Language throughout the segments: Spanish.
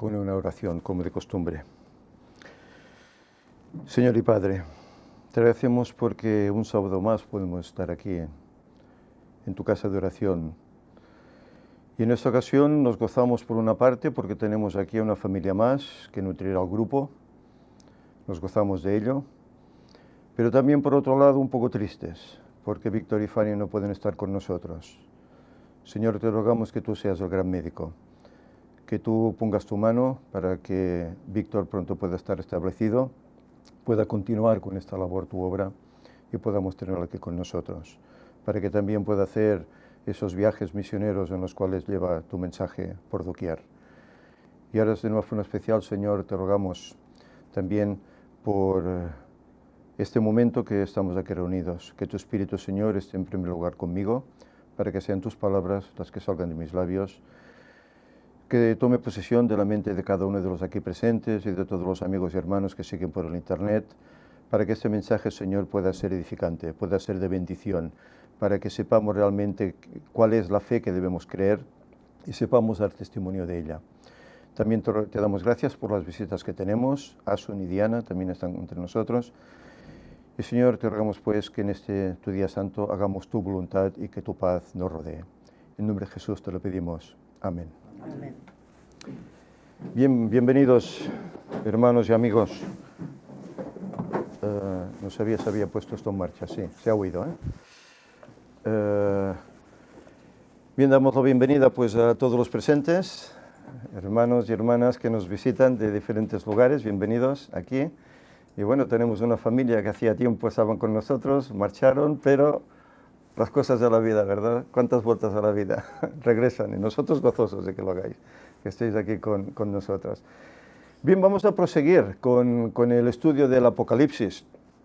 con una oración como de costumbre. Señor y Padre, te agradecemos porque un sábado más podemos estar aquí en tu casa de oración. Y en esta ocasión nos gozamos por una parte porque tenemos aquí a una familia más que nutrirá al grupo, nos gozamos de ello, pero también por otro lado un poco tristes porque Víctor y Fanny no pueden estar con nosotros. Señor, te rogamos que tú seas el gran médico, que tú pongas tu mano para que Víctor pronto pueda estar establecido, pueda continuar con esta labor, tu obra, y podamos tenerlo aquí con nosotros, para que también pueda hacer esos viajes misioneros en los cuales lleva tu mensaje por doquier. Y ahora de una forma especial, Señor, te rogamos también por este momento que estamos aquí reunidos, que tu Espíritu, Señor, esté en primer lugar conmigo, para que sean tus palabras las que salgan de mis labios, que tome posesión de la mente de cada uno de los aquí presentes y de todos los amigos y hermanos que siguen por el Internet, para que este mensaje, Señor, pueda ser edificante, pueda ser de bendición, para que sepamos realmente cuál es la fe que debemos creer y sepamos dar testimonio de ella. También te damos gracias por las visitas que tenemos. Asun y Diana también están entre nosotros. Y, Señor, te rogamos pues que en este tu día santo hagamos tu voluntad y que tu paz nos rodee. En nombre de Jesús te lo pedimos. Amén. Amén. Bienvenidos, hermanos y amigos. No sabía si había puesto esto en marcha. Sí, se ha oído, Bien, damos la bienvenida pues a todos los presentes, hermanos y hermanas que nos visitan de diferentes lugares. Bienvenidos aquí. Y bueno, tenemos una familia que hacía tiempo estaban con nosotros, marcharon, pero las cosas de la vida, ¿verdad? ¿Cuántas vueltas a la vida? Regresan, y nosotros gozosos de que lo hagáis, que estéis aquí con nosotros. Bien, vamos a proseguir con el estudio del Apocalipsis.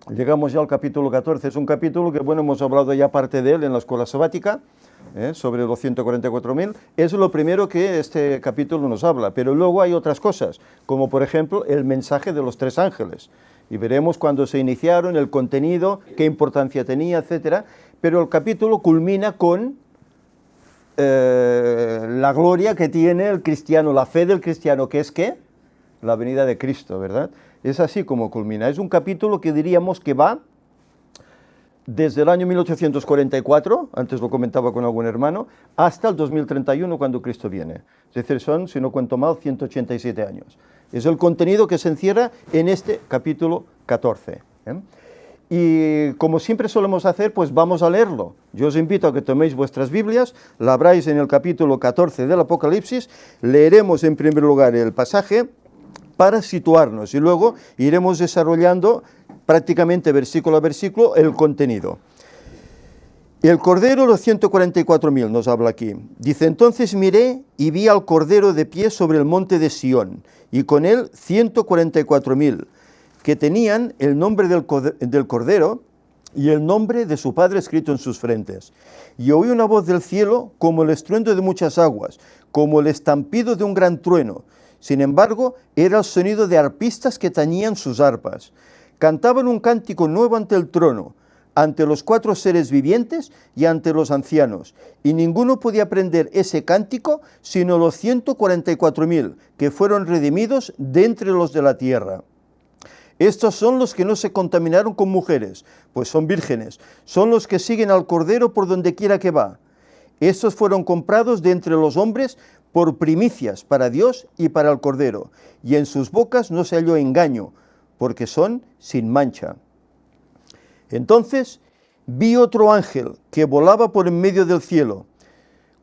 Llegamos ya al capítulo 14, es un capítulo que, bueno, hemos hablado ya parte de él en la escuela sabática, sobre los 144.000. Es lo primero que este capítulo nos habla, pero luego hay otras cosas, como por ejemplo el mensaje de los tres ángeles. Y veremos cuándo se iniciaron, el contenido, qué importancia tenía, etcétera. Pero el capítulo culmina con la gloria que tiene el cristiano, la fe del cristiano, que es ¿qué? La venida de Cristo, ¿verdad? Es así como culmina. Es un capítulo que diríamos que va desde el año 1844, antes lo comentaba con algún hermano, hasta el 2031 cuando Cristo viene. Es decir, son, si no cuento mal, 187 años. Es el contenido que se encierra en este capítulo 14. Y como siempre solemos hacer, pues vamos a leerlo. Yo os invito a que toméis vuestras Biblias, la abráis en el capítulo 14 del Apocalipsis, leeremos en primer lugar el pasaje para situarnos y luego iremos desarrollando prácticamente versículo a versículo el contenido. El Cordero, los 144.000 nos habla aquí. Dice, entonces miré y vi al Cordero de pie sobre el monte de Sión, y con él 144.000, que tenían el nombre del Cordero y el nombre de su Padre escrito en sus frentes. Y oí una voz del cielo como el estruendo de muchas aguas, como el estampido de un gran trueno. Sin embargo, era el sonido de arpistas que tañían sus arpas. Cantaban un cántico nuevo ante el trono, ante los cuatro seres vivientes y ante los ancianos. Y ninguno podía aprender ese cántico sino los 144.000 que fueron redimidos de entre los de la tierra. Estos son los que no se contaminaron con mujeres, pues son vírgenes. Son los que siguen al Cordero por donde quiera que va. Estos fueron comprados de entre los hombres por primicias para Dios y para el Cordero, y en sus bocas no se halló engaño, porque son sin mancha. Entonces vi otro ángel que volaba por en medio del cielo,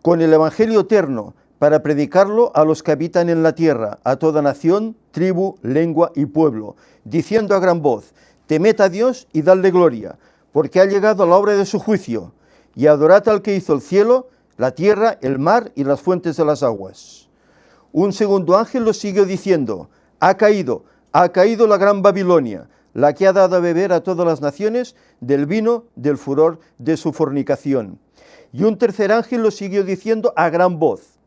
con el Evangelio eterno, para predicarlo a los que habitan en la tierra, a toda nación, tribu, lengua y pueblo, diciendo a gran voz, temed a Dios y dadle gloria, porque ha llegado la hora de su juicio, y adorad al que hizo el cielo, la tierra, el mar y las fuentes de las aguas. Un segundo ángel lo siguió diciendo, ha caído la gran Babilonia, la que ha dado a beber a todas las naciones del vino del furor de su fornicación. Y un tercer ángel lo siguió diciendo a gran voz,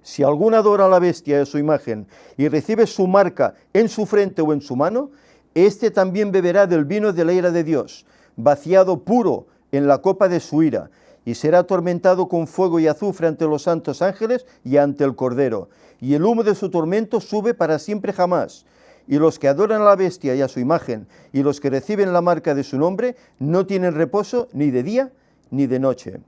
si alguno adora a la bestia de su imagen y recibe su marca en su frente o en su mano, éste también beberá del vino de la ira de Dios, vaciado puro en la copa de su ira, y será atormentado con fuego y azufre ante los santos ángeles y ante el Cordero. Y el humo de su tormento sube para siempre jamás. Y los que adoran a la bestia y a su imagen, y los que reciben la marca de su nombre, no tienen reposo ni de día ni de noche.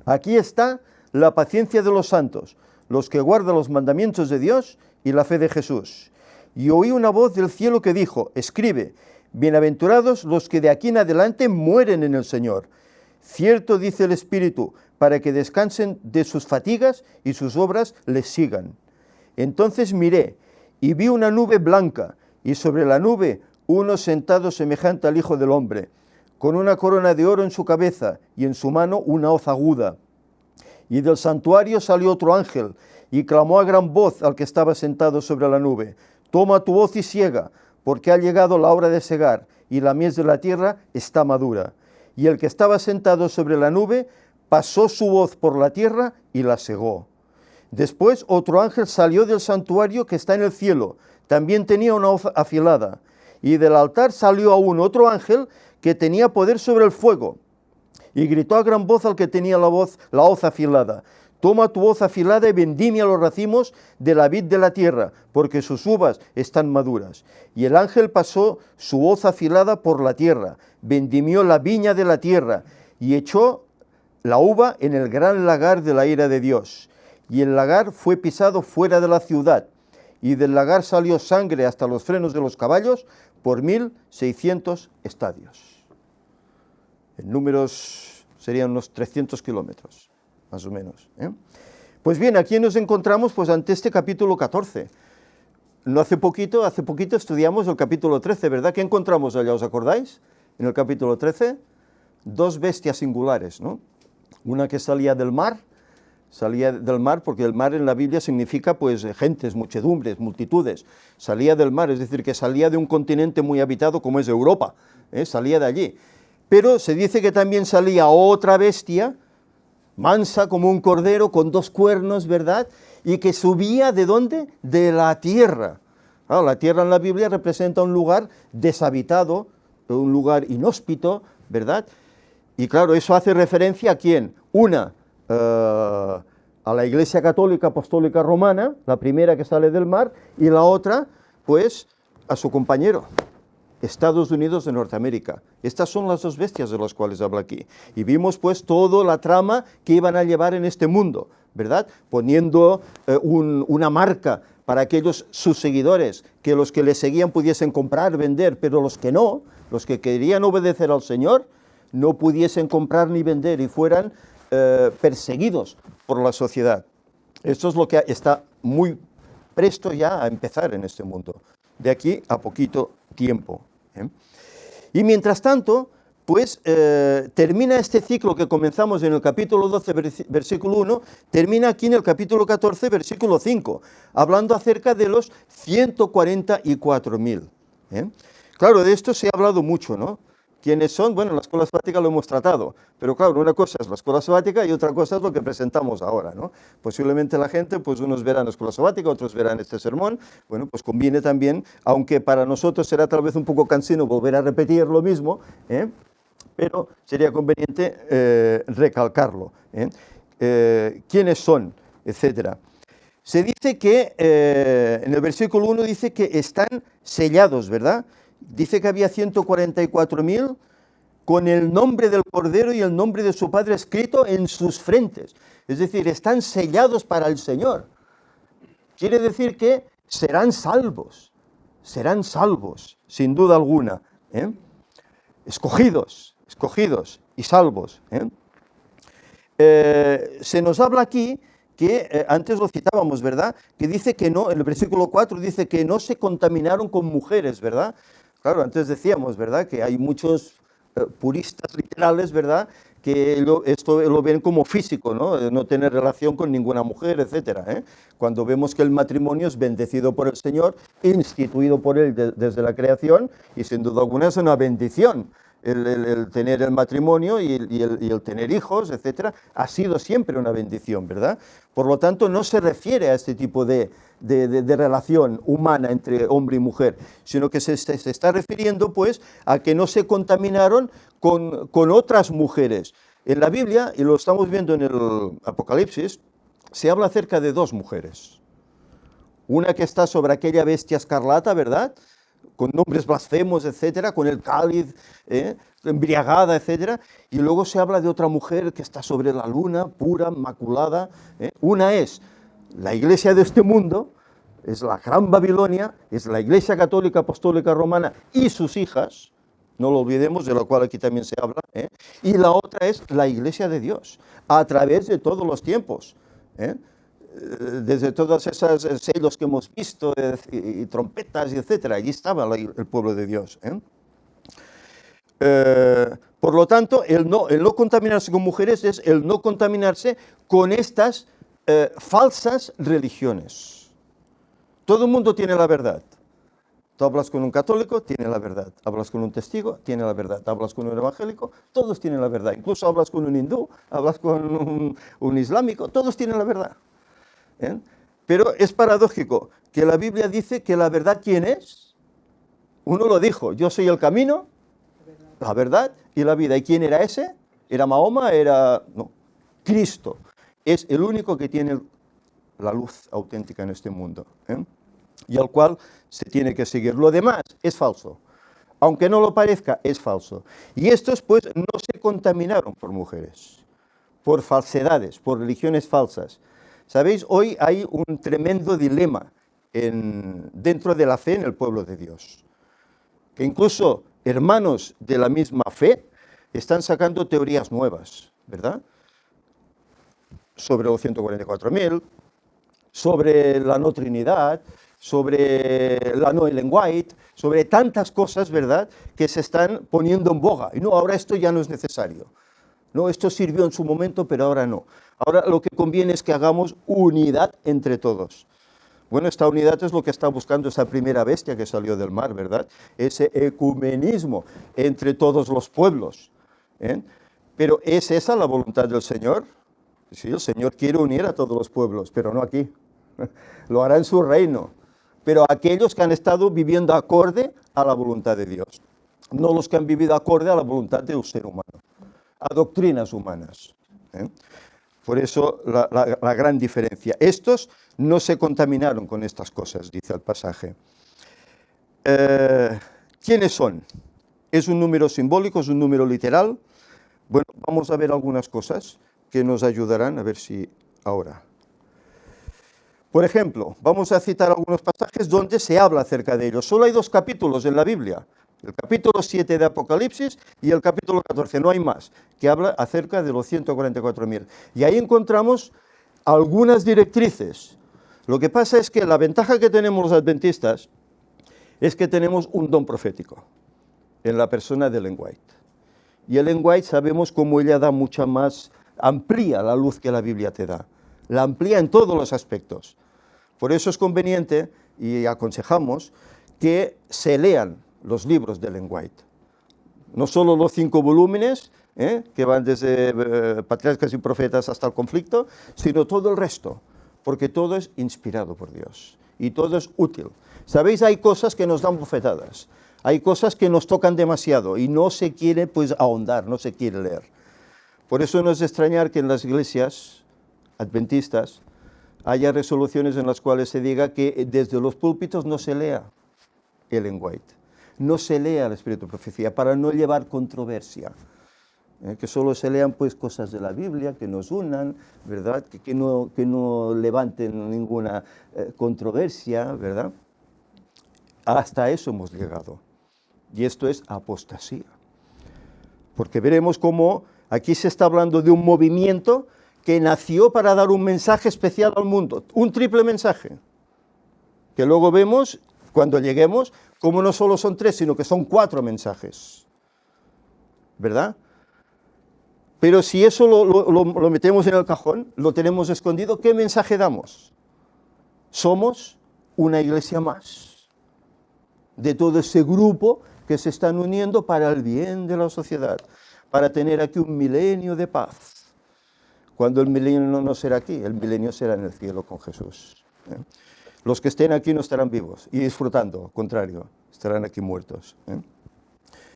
Aquí está la paciencia de los santos, los que guardan los mandamientos de Dios y la fe de Jesús. Y oí una voz del cielo que dijo: escribe, bienaventurados los que de aquí en adelante mueren en el Señor. Cierto dice el Espíritu, para que descansen de sus fatigas y sus obras les sigan. Entonces miré, y vi una nube blanca, y sobre la nube uno sentado semejante al Hijo del Hombre, con una corona de oro en su cabeza, y en su mano una hoz aguda. Y del santuario salió otro ángel, y clamó a gran voz al que estaba sentado sobre la nube: toma tu hoz y siega, porque ha llegado la hora de segar, y la mies de la tierra está madura. Y el que estaba sentado sobre la nube pasó su hoz por la tierra y la segó. Después otro ángel salió del santuario que está en el cielo, también tenía una hoz afilada, y del altar salió aún otro ángel que tenía poder sobre el fuego, y gritó a gran voz al que tenía la hoz afilada: toma tu hoz afilada y vendimia los racimos de la vid de la tierra, porque sus uvas están maduras. Y el ángel pasó su hoz afilada por la tierra, vendimió la viña de la tierra, y echó la uva en el gran lagar de la ira de Dios. Y el lagar fue pisado fuera de la ciudad, y del lagar salió sangre hasta los frenos de los caballos por 1600 estadios. En números serían unos 300 kilómetros, más o menos. Pues bien, aquí nos encontramos pues ante este capítulo 14. No hace poquito estudiamos el capítulo 13, ¿verdad? ¿Qué encontramos allá? ¿Os acordáis? En el capítulo 13, dos bestias singulares, ¿no? Una que salía del mar porque el mar en la Biblia significa pues gentes, muchedumbres, multitudes. Salía del mar, es decir, que salía de un continente muy habitado como es Europa, salía de allí. Pero se dice que también salía otra bestia, mansa como un cordero, con dos cuernos, ¿verdad? Y que subía, ¿de dónde? De la tierra. Claro, la tierra en la Biblia representa un lugar deshabitado, un lugar inhóspito, ¿verdad? Y claro, eso hace referencia a ¿quién? Una, a la Iglesia Católica Apostólica Romana, la primera que sale del mar, y la otra, pues, a su compañero, Estados Unidos de Norteamérica. Estas son las dos bestias de las cuales habla aquí. Y vimos pues toda la trama que iban a llevar en este mundo, ¿verdad? Poniendo una marca para aquellos sus seguidores, que los que le seguían pudiesen comprar, vender, pero los que no, los que querían obedecer al Señor, no pudiesen comprar ni vender y fueran perseguidos por la sociedad. Esto es lo que está muy presto ya a empezar en este mundo, de aquí a poquito tiempo. Y mientras tanto, pues termina este ciclo que comenzamos en el capítulo 12, versículo 1, termina aquí en el capítulo 14, versículo 5, hablando acerca de los 144.000. Claro, de esto se ha hablado mucho, ¿no? ¿Quiénes son? Bueno, en la escuela sabática lo hemos tratado, pero claro, una cosa es la escuela sabática y otra cosa es lo que presentamos ahora, ¿no? Posiblemente la gente, pues unos verán la escuela sabática, otros verán este sermón, bueno, pues conviene también, aunque para nosotros será tal vez un poco cansino volver a repetir lo mismo, pero sería conveniente recalcarlo, quiénes son, etcétera. Se dice que, en el versículo 1 dice que están sellados, ¿verdad? Dice que había 144.000 con el nombre del Cordero y el nombre de su Padre escrito en sus frentes. Es decir, están sellados para el Señor. Quiere decir que serán salvos, sin duda alguna. Escogidos y salvos. Se nos habla aquí que, antes lo citábamos, ¿verdad? Que dice que no, en el versículo 4 dice que no se contaminaron con mujeres, ¿verdad? Claro, antes decíamos, ¿verdad?, que hay muchos puristas literales, ¿verdad?, que esto lo ven como físico, ¿no? No tener relación con ninguna mujer, etcétera, Cuando vemos que el matrimonio es bendecido por el Señor, instituido por Él desde la creación, y sin duda alguna es una bendición. El tener el matrimonio y el tener hijos, etcétera, ha sido siempre una bendición, ¿verdad? Por lo tanto, no se refiere a este tipo de relación humana entre hombre y mujer, sino que se está refiriendo, pues, a que no se contaminaron con otras mujeres, En la Biblia, y lo estamos viendo en el Apocalipsis, se habla acerca de dos mujeres. Una que está sobre aquella bestia escarlata, ¿verdad? Con nombres blasfemos, etcétera, con el cáliz, embriagada, etcétera. Y luego se habla de otra mujer que está sobre la luna, pura, maculada. Una es la iglesia de este mundo, es la Gran Babilonia, es la Iglesia Católica Apostólica Romana y sus hijas, no lo olvidemos, de lo cual aquí también se habla, y la otra es la Iglesia de Dios, a través de todos los tiempos, desde todos esos sellos que hemos visto, y trompetas, etcétera, allí estaba el pueblo de Dios. Por lo tanto, el no contaminarse con mujeres es el no contaminarse con estas falsas religiones. Todo el mundo tiene la verdad. Tú hablas con un católico, tiene la verdad. Hablas con un testigo, tiene la verdad. Hablas con un evangélico, todos tienen la verdad. Incluso hablas con un hindú, hablas con un islámico, todos tienen la verdad. Pero es paradójico que la Biblia dice que la verdad, ¿quién es? Uno lo dijo, yo soy el camino, la verdad y la vida. ¿Y quién era ese? ¿Era Mahoma? No, Cristo. Es el único que tiene la luz auténtica en este mundo, y al cual se tiene que seguir. Lo demás es falso. Aunque no lo parezca, es falso. Y estos, pues, no se contaminaron por mujeres, por falsedades, por religiones falsas. ¿Sabéis? Hoy hay un tremendo dilema dentro de la fe en el pueblo de Dios. Que incluso hermanos de la misma fe están sacando teorías nuevas, ¿verdad? Sobre los 144.000, sobre la no Trinidad, sobre la no Ellen White, sobre tantas cosas, ¿verdad?, que se están poniendo en boga. Y no, ahora esto ya no es necesario. No, esto sirvió en su momento, pero ahora no. Ahora lo que conviene es que hagamos unidad entre todos. Bueno, esta unidad es lo que está buscando esa primera bestia que salió del mar, ¿verdad? Ese ecumenismo entre todos los pueblos. Pero ¿es esa la voluntad del Señor? Sí, el Señor quiere unir a todos los pueblos, pero no aquí. Lo hará en su reino. Pero aquellos que han estado viviendo acorde a la voluntad de Dios. No los que han vivido acorde a la voluntad de un ser humano, a doctrinas humanas. Por eso la gran diferencia. Estos no se contaminaron con estas cosas, dice el pasaje. ¿Quiénes son? ¿Es un número simbólico? ¿Es un número literal? Bueno, vamos a ver algunas cosas que nos ayudarán a ver si ahora. Por ejemplo, vamos a citar algunos pasajes donde se habla acerca de ellos. Solo hay 2 capítulos en la Biblia, el capítulo 7 de Apocalipsis y el capítulo 14, no hay más, que habla acerca de los 144.000. Y ahí encontramos algunas directrices. Lo que pasa es que la ventaja que tenemos los adventistas es que tenemos un don profético en la persona de Ellen White. Y Ellen White sabemos cómo ella da mucha más, amplía la luz que la Biblia te da. La amplía en todos los aspectos. Por eso es conveniente, y aconsejamos, que se lean los libros de Ellen White. No solo los 5 volúmenes, que van desde Patriarcas y Profetas hasta el Conflicto, sino todo el resto, porque todo es inspirado por Dios y todo es útil. ¿Sabéis? Hay cosas que nos dan bofetadas, hay cosas que nos tocan demasiado y no se quiere, pues, ahondar, no se quiere leer. Por eso no es de extrañar que en las iglesias adventistas haya resoluciones en las cuales se diga que desde los púlpitos no se lea Ellen White, no se lea el Espíritu de Profecía, para no llevar controversia, que solo se lean, pues, cosas de la Biblia que nos unan, ¿verdad?, que no levanten ninguna controversia, ¿verdad? Hasta eso hemos llegado, y esto es apostasía, porque veremos cómo aquí se está hablando de un movimiento que nació para dar un mensaje especial al mundo, un triple mensaje, que luego vemos, cuando lleguemos, como no solo son 3, sino que son 4 mensajes, ¿verdad? Pero si eso lo metemos en el cajón, lo tenemos escondido, ¿qué mensaje damos? Somos una iglesia más, de todo ese grupo que se están uniendo para el bien de la sociedad, para tener aquí un milenio de paz. Cuando el milenio no será aquí, el milenio será en el cielo con Jesús. Los que estén aquí no estarán vivos y disfrutando, al contrario, estarán aquí muertos.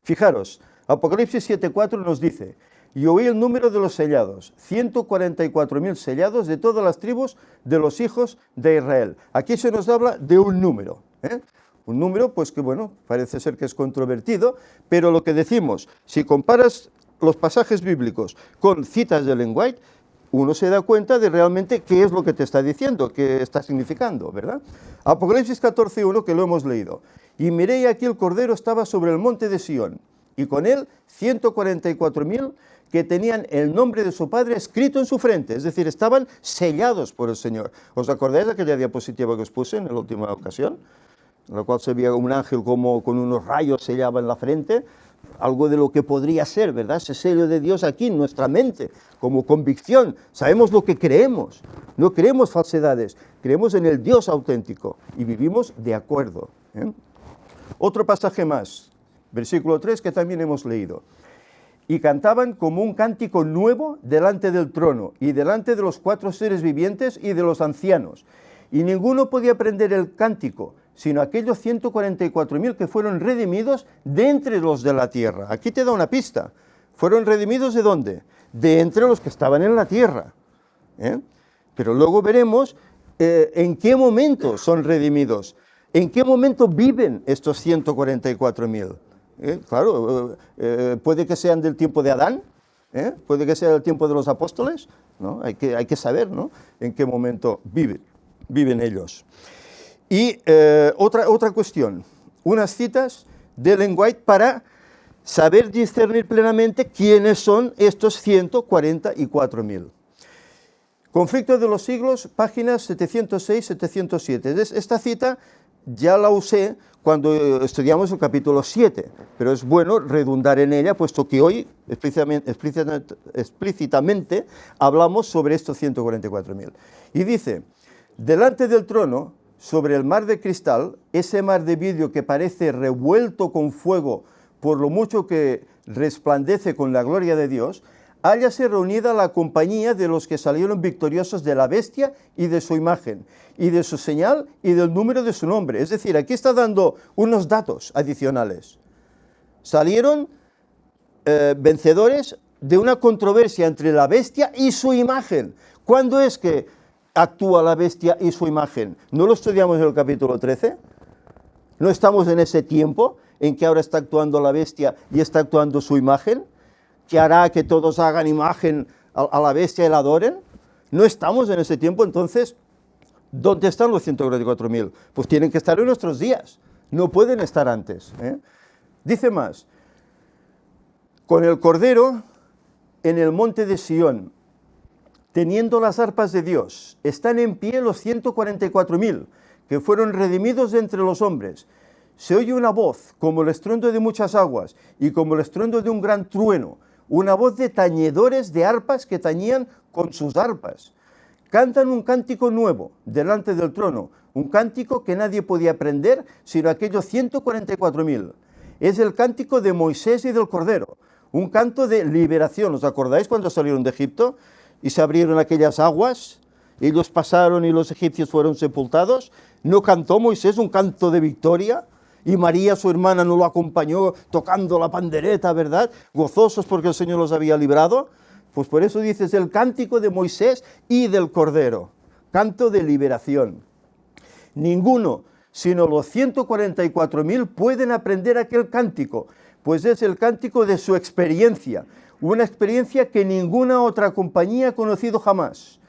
Fijaros, Apocalipsis 7:4 nos dice: y oí el número de los sellados, 144.000 sellados de todas las tribus de los hijos de Israel. Aquí se nos habla de un número, ¿eh? Un número, pues que bueno, parece ser que es controvertido, pero lo que decimos, si comparas los pasajes bíblicos con citas de Ellen White, uno se da cuenta de realmente qué es lo que te está diciendo, qué está significando, ¿verdad? Apocalipsis 14:1, que lo hemos leído. Y miré y aquí el Cordero estaba sobre el monte de Sión, y con él 144.000 que tenían el nombre de su Padre escrito en su frente, es decir, estaban sellados por el Señor. ¿Os acordáis de aquella diapositiva que os puse en la última ocasión? En la cual se veía un ángel como con unos rayos sellaba en la frente, algo de lo que podría ser, ¿verdad? Ese sello de Dios aquí en nuestra mente, como convicción, sabemos lo que creemos, no creemos falsedades, creemos en el Dios auténtico y vivimos de acuerdo, ¿eh? Otro pasaje más, versículo 3, que también hemos leído. Y cantaban como un cántico nuevo delante del trono y delante de los 4 seres vivientes y de los ancianos. Y ninguno podía aprender el cántico, sino aquellos 144.000 que fueron redimidos de entre los de la tierra. Aquí te da una pista. ¿Fueron redimidos de dónde? De entre los que estaban en la tierra, ¿eh? Pero luego veremos en qué momento son redimidos, en qué momento viven estos 144.000. Claro, puede que sean del tiempo de Adán, puede que sea del tiempo de los apóstoles, ¿no? Hay que saber, ¿no?, en qué momento viven ellos. Y otra cuestión, unas citas de Ellen White para saber discernir plenamente quiénes son estos 144.000. Conflicto de los siglos, páginas 706-707. Esta cita ya la usé cuando estudiamos el capítulo 7, pero es bueno redundar en ella, puesto que hoy explícitamente hablamos sobre estos 144.000. Y dice, delante del trono, sobre el mar de cristal, ese mar de vidrio que parece revuelto con fuego por lo mucho que resplandece con la gloria de Dios, hállase reunida la compañía de los que salieron victoriosos de la bestia y de su imagen, y de su señal y del número de su nombre. Es decir, aquí está dando unos datos adicionales. Salieron vencedores de una controversia entre la bestia y su imagen. ¿Cuándo es que actúa la bestia y su imagen? ¿No lo estudiamos en el capítulo 13? ¿No estamos en ese tiempo en que ahora está actuando la bestia y está actuando su imagen, que hará que todos hagan imagen a la bestia y la adoren? No estamos en ese tiempo. Entonces, ¿dónde están los 144.000? Pues tienen que estar en nuestros días, no pueden estar antes, ¿eh? Dice más, con el Cordero en el monte de Sión, teniendo las arpas de Dios, están en pie los 144.000, que fueron redimidos de entre los hombres. Se oye una voz, como el estruendo de muchas aguas, y como el estruendo de un gran trueno, una voz de tañedores de arpas que tañían con sus arpas. Cantan un cántico nuevo delante del trono, un cántico que nadie podía aprender, sino aquellos 144.000. Es el cántico de Moisés y del Cordero, un canto de liberación. ¿Os acordáis cuando salieron de Egipto y se abrieron aquellas aguas? Ellos pasaron y los egipcios fueron sepultados. ¿No cantó Moisés un canto de victoria? Y María, su hermana, no lo acompañó tocando la pandereta, ¿verdad? Gozosos porque el Señor los había librado. Pues por eso dices el cántico de Moisés y del Cordero, canto de liberación. Ninguno, sino los 144.000 pueden aprender aquel cántico, pues es el cántico de su experiencia, una experiencia que ninguna otra compañía ha conocido jamás.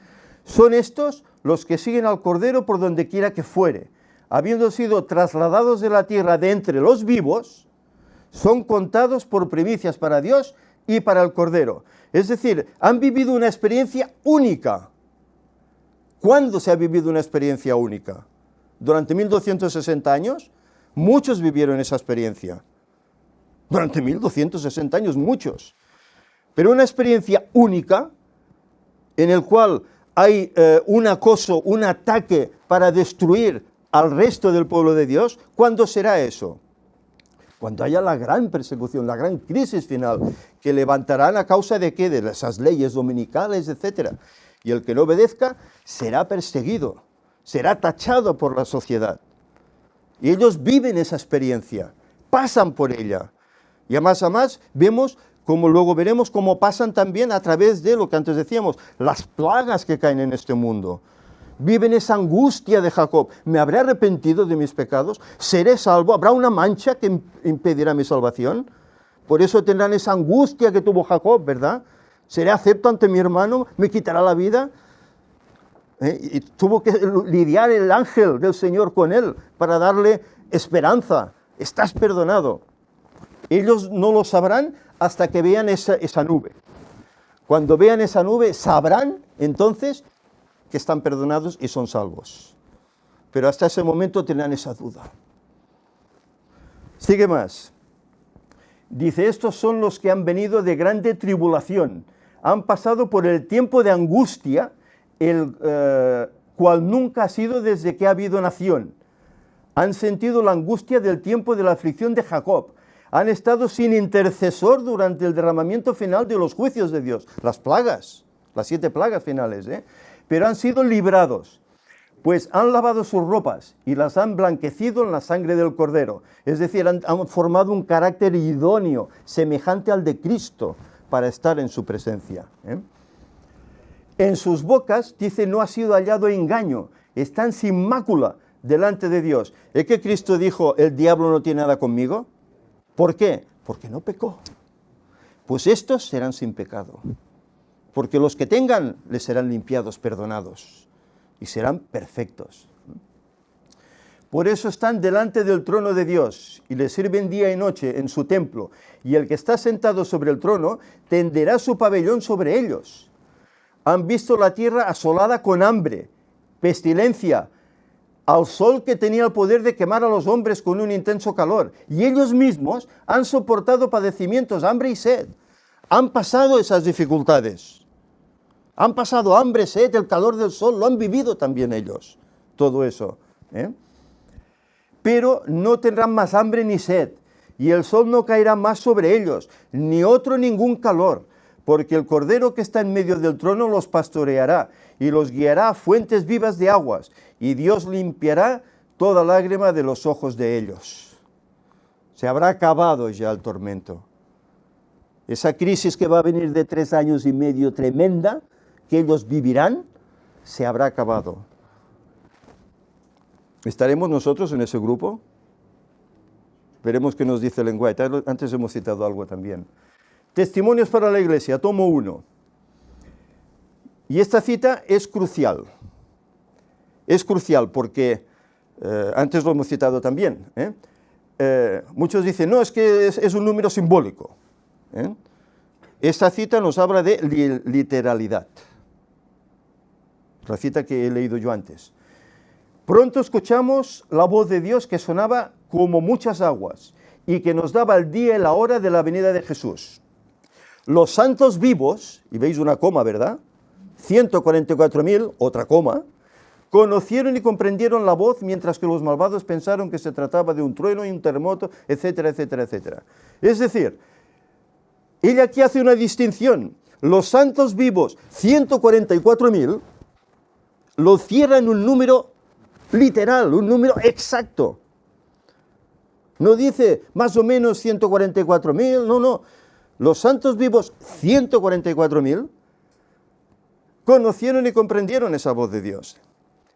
Son estos los que siguen al Cordero por donde quiera que fuere. Habiendo sido trasladados de la tierra de entre los vivos, son contados por primicias para Dios y para el Cordero. Es decir, han vivido una experiencia única. ¿Cuándo se ha vivido una experiencia única? ¿Durante 1260 años? Muchos vivieron esa experiencia. Durante 1260 años, muchos. Pero una experiencia única, en el cual hay un acoso, un ataque para destruir al resto del pueblo de Dios, ¿cuándo será eso? Cuando haya la gran persecución, la gran crisis final, que levantarán a causa de qué, de esas leyes dominicales, etc. Y el que no obedezca será perseguido, será tachado por la sociedad. Y ellos viven esa experiencia, pasan por ella. Y a más vemos como luego veremos cómo pasan también a través de lo que antes decíamos, las plagas que caen en este mundo. Viven esa angustia de Jacob. ¿Me habré arrepentido de mis pecados? ¿Seré salvo? ¿Habrá una mancha que impedirá mi salvación? Por eso tendrán esa angustia que tuvo Jacob, ¿verdad? ¿Seré acepto ante mi hermano? ¿Me quitará la vida? Y tuvo que lidiar el ángel del Señor con él para darle esperanza. Estás perdonado. Ellos no lo sabrán hasta que vean esa nube. Cuando vean esa nube, sabrán entonces que están perdonados y son salvos. Pero hasta ese momento tendrán esa duda. Sigue más. Dice, estos son los que han venido de grande tribulación. Han pasado por el tiempo de angustia, el cual nunca ha sido desde que ha habido nación. Han sentido la angustia del tiempo de la aflicción de Jacob. Han estado sin intercesor durante el derramamiento final de los juicios de Dios. Las plagas, las 7 plagas finales, pero han sido librados, pues han lavado sus ropas y las han blanquecido en la sangre del Cordero. Es decir, han formado un carácter idóneo, semejante al de Cristo, para estar en su presencia. En sus bocas, dice, no ha sido hallado engaño, están sin mácula delante de Dios. ¿Es que Cristo dijo, el diablo no tiene nada conmigo? ¿Por qué? Porque no pecó. Pues estos serán sin pecado. Porque los que tengan les serán limpiados, perdonados, y serán perfectos. Por eso están delante del trono de Dios, y le sirven día y noche en su templo, y el que está sentado sobre el trono tenderá su pabellón sobre ellos. Han visto la tierra asolada con hambre, pestilencia, al sol que tenía el poder de quemar a los hombres con un intenso calor, y ellos mismos han soportado padecimientos, hambre y sed. Han pasado esas dificultades. Han pasado hambre, sed, el calor del sol, lo han vivido también ellos, todo eso. Pero no tendrán más hambre ni sed, y el sol no caerá más sobre ellos, ni otro ningún calor, porque el Cordero que está en medio del trono los pastoreará, y los guiará a fuentes vivas de aguas, y Dios limpiará toda lágrima de los ojos de ellos. Se habrá acabado ya el tormento. Esa crisis que va a venir de 3 años y medio tremenda, que ellos vivirán, se habrá acabado. ¿Estaremos nosotros en ese grupo? Veremos qué nos dice el lenguaje. Antes hemos citado algo también. Testimonios para la Iglesia, tomo 1. Y esta cita es crucial. Es crucial porque, antes lo hemos citado también, muchos dicen, no, es que es un número simbólico. Esta cita nos habla de literalidad. La cita que he leído yo antes. Pronto escuchamos la voz de Dios que sonaba como muchas aguas y que nos daba el día y la hora de la venida de Jesús. Los santos vivos, y veis una coma, ¿verdad? 144.000, otra coma, conocieron y comprendieron la voz, mientras que los malvados pensaron que se trataba de un trueno y un terremoto, etcétera, etcétera, etcétera. Es decir, ella aquí hace una distinción. Los santos vivos, 144.000, lo cierra en un número literal, un número exacto. No dice más o menos 144.000, no. Los santos vivos, 144.000, conocieron y comprendieron esa voz de Dios.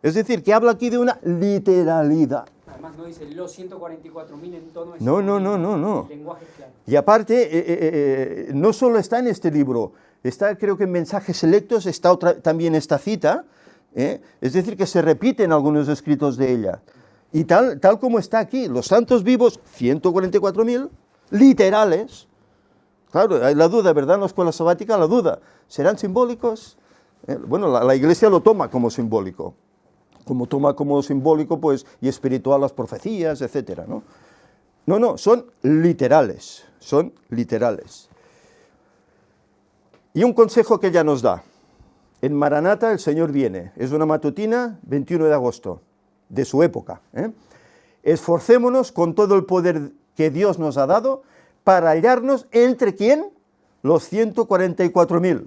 Es decir, que habla aquí de una literalidad. Además no dice los 144.000 en tono... No. Lenguaje claro. Y aparte, no solo está en este libro, está creo que en Mensajes Selectos, está también esta cita, es decir, que se repite en algunos escritos de ella. Y tal como está aquí, los santos vivos, 144.000, literales. Claro, hay la duda, ¿verdad? En la escuela sabática, la duda. ¿Serán simbólicos? Bueno, la Iglesia lo toma como simbólico. Como toma como simbólico, pues, y espiritual las profecías, etcétera, ¿no? No, son literales. Son literales. Y un consejo que ella nos da. En Maranata el Señor viene. Es una matutina, 21 de agosto, de su época. Esforcémonos con todo el poder que Dios nos ha dado para hallarnos entre ¿quién? Los 144.000.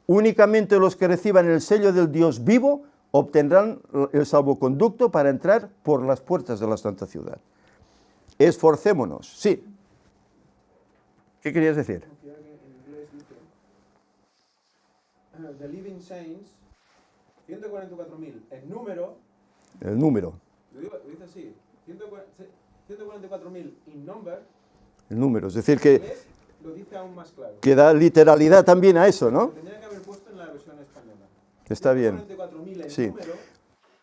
Únicamente los que reciban el sello del Dios vivo obtendrán el salvoconducto para entrar por las puertas de la santa ciudad. Esforcémonos, sí. ¿Qué querías decir? the living saints, 144.000 en número, El número, lo dice así, 144.000 in number, el número. Es decir, en inglés lo dice aún más claro. que da literalidad también a eso, ¿no? Lo tendría que haber puesto en la versión española. Está bien. 144.000 en Sí. número,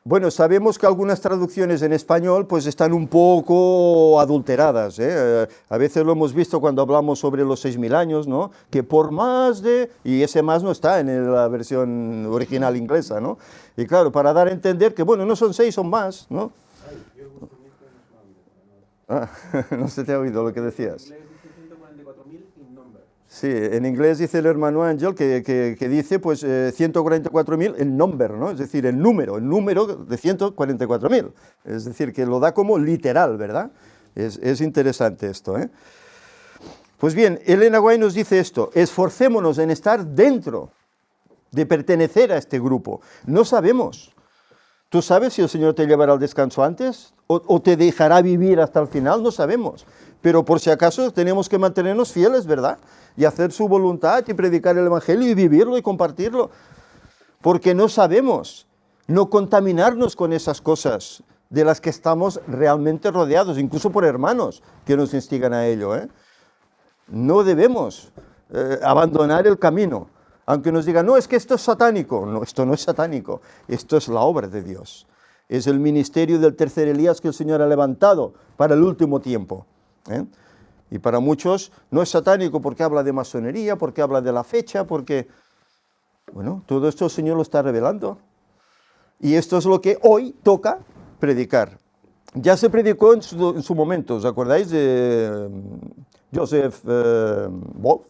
Bueno, sabemos que algunas traducciones en español pues están un poco adulteradas, ¿eh? A veces lo hemos visto cuando hablamos sobre los 6.000 años, ¿no? Que por más de... Y ese más no está en la versión original inglesa, ¿no? Y claro, para dar a entender que, bueno, no son 6, son más, ¿no? Ah, no se te ha oído lo que decías. en inglés dice 144.000 in number. Sí, en inglés dice el hermano Ángel que dice pues 144.000 en number, ¿no? Es decir, el número de 144.000. Es decir, que lo da como literal, ¿verdad? Es interesante esto, ¿eh? Pues bien, Elena White nos dice esto: esforcémonos en estar dentro, de pertenecer a este grupo. No sabemos. ¿Tú sabes si el Señor te llevará al descanso antes o te dejará vivir hasta el final? No sabemos. Pero por si acaso tenemos que mantenernos fieles, ¿verdad? Y hacer su voluntad y predicar el Evangelio y vivirlo y compartirlo. Porque no sabemos, no contaminarnos con esas cosas de las que estamos realmente rodeados, incluso por hermanos que nos instigan a ello, ¿eh? No debemos abandonar el camino. Aunque nos digan, no, es que esto es satánico. No, esto no es satánico, esto es la obra de Dios. Es el ministerio del tercer Elías que el Señor ha levantado para el último tiempo, ¿eh? Y para muchos no es satánico porque habla de masonería, porque habla de la fecha, porque... Bueno, todo esto el Señor lo está revelando. Y esto es lo que hoy toca predicar. Ya se predicó en su momento, ¿os acordáis de Joseph Wolf?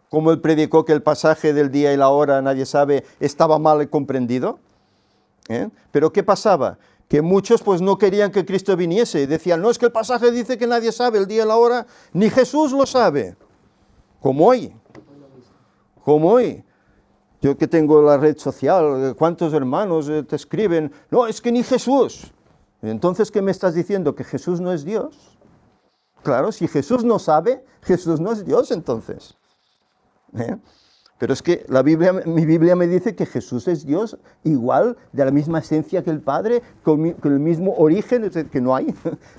Como él predicó que el pasaje del día y la hora, nadie sabe, estaba mal comprendido, ¿eh? Pero ¿qué pasaba? Que muchos pues no querían que Cristo viniese y decían, no, es que el pasaje dice que nadie sabe el día y la hora, ni Jesús lo sabe, como hoy. Yo que tengo la red social, ¿cuántos hermanos te escriben? No, es que ni Jesús. Entonces, ¿qué me estás diciendo? ¿Que Jesús no es Dios? Claro, si Jesús no sabe, Jesús no es Dios entonces. ¿Eh? Pero es que mi Biblia me dice que Jesús es Dios igual, de la misma esencia que el Padre, con el mismo origen, es decir, que no hay,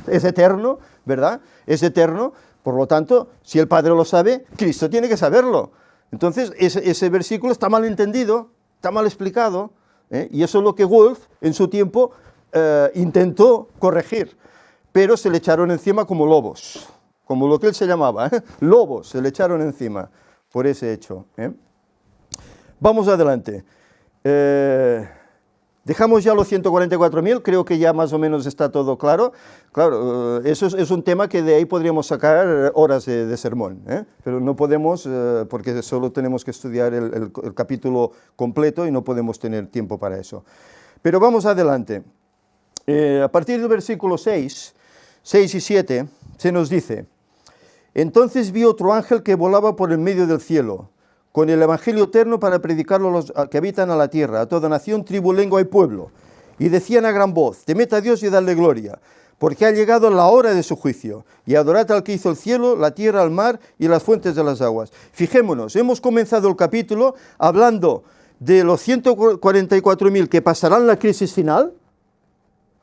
es eterno, ¿verdad? Es eterno, por lo tanto, si el Padre lo sabe, Cristo tiene que saberlo. Entonces, ese versículo está mal entendido, está mal explicado, ¿eh? Y eso es lo que Wolf, en su tiempo, intentó corregir, pero se le echaron encima como lobos, como lo que él se llamaba, ¿eh? Lobos, se le echaron encima por ese hecho, ¿eh? Vamos adelante. Dejamos ya los 144.000, creo que ya más o menos está todo claro. Claro, eso es un tema que de ahí podríamos sacar horas de sermón, ¿eh? Pero no podemos, porque solo tenemos que estudiar el capítulo completo y no podemos tener tiempo para eso. Pero vamos adelante. A partir del versículo 6 y 7, se nos dice: entonces vi otro ángel que volaba por el medio del cielo, con el evangelio eterno para predicarlo a los que habitan a la tierra, a toda nación, tribu, lengua y pueblo. Y decían a gran voz: temed a Dios y dadle gloria, porque ha llegado la hora de su juicio, y adorad al que hizo el cielo, la tierra, el mar y las fuentes de las aguas. Fijémonos, hemos comenzado el capítulo hablando de los 144.000 que pasarán la crisis final,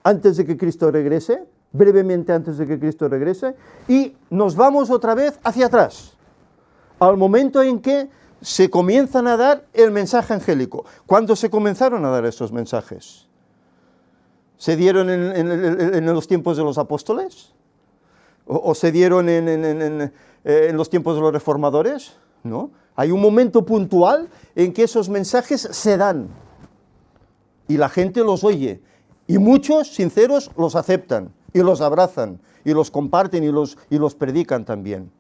antes de que Cristo regrese, brevemente antes de que Cristo regrese, y nos vamos otra vez hacia atrás, al momento en que se comienzan a dar el mensaje angélico. ¿Cuándo se comenzaron a dar estos mensajes? ¿Se dieron en los tiempos de los apóstoles? ¿O se dieron en los tiempos de los reformadores? No. Hay un momento puntual en que esos mensajes se dan y la gente los oye. Y muchos, sinceros, los aceptan y los abrazan y los comparten y los predican también,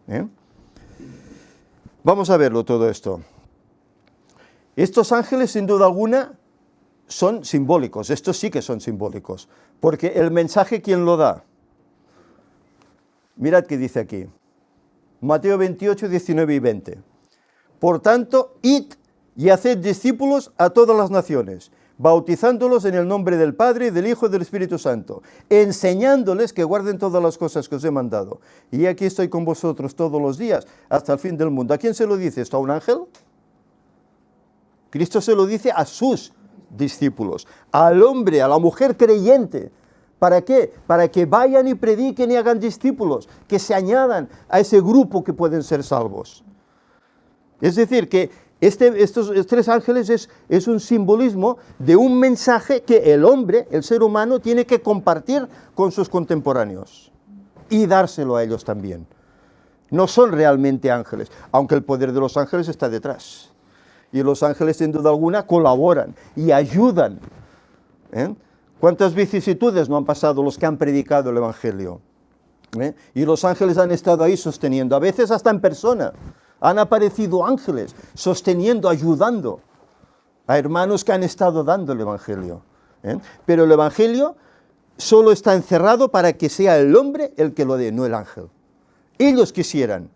¿eh? Vamos a verlo todo esto. Estos ángeles, sin duda alguna, son simbólicos. Estos sí que son simbólicos. Porque el mensaje, ¿quién lo da? Mirad qué dice aquí. Mateo 28, 19 y 20. Por tanto, id y haced discípulos a todas las naciones, bautizándolos en el nombre del Padre, del Hijo y del Espíritu Santo, enseñándoles que guarden todas las cosas que os he mandado. Y aquí estoy con vosotros todos los días, hasta el fin del mundo. ¿A quién se lo dice esto? ¿A un ángel? Cristo se lo dice a sus discípulos, al hombre, a la mujer creyente. ¿Para qué? Para que vayan y prediquen y hagan discípulos, que se añadan a ese grupo que pueden ser salvos. Es decir, que estos tres ángeles es un simbolismo de un mensaje que el hombre, el ser humano, tiene que compartir con sus contemporáneos y dárselo a ellos también. No son realmente ángeles, aunque el poder de los ángeles está detrás. Y los ángeles, sin duda alguna, colaboran y ayudan. ¿Cuántas vicisitudes no han pasado los que han predicado el Evangelio? Y los ángeles han estado ahí sosteniendo, a veces hasta en persona. Han aparecido ángeles sosteniendo, ayudando a hermanos que han estado dando el Evangelio. Pero el Evangelio solo está encerrado para que sea el hombre el que lo dé, no el ángel. Ellos quisieran,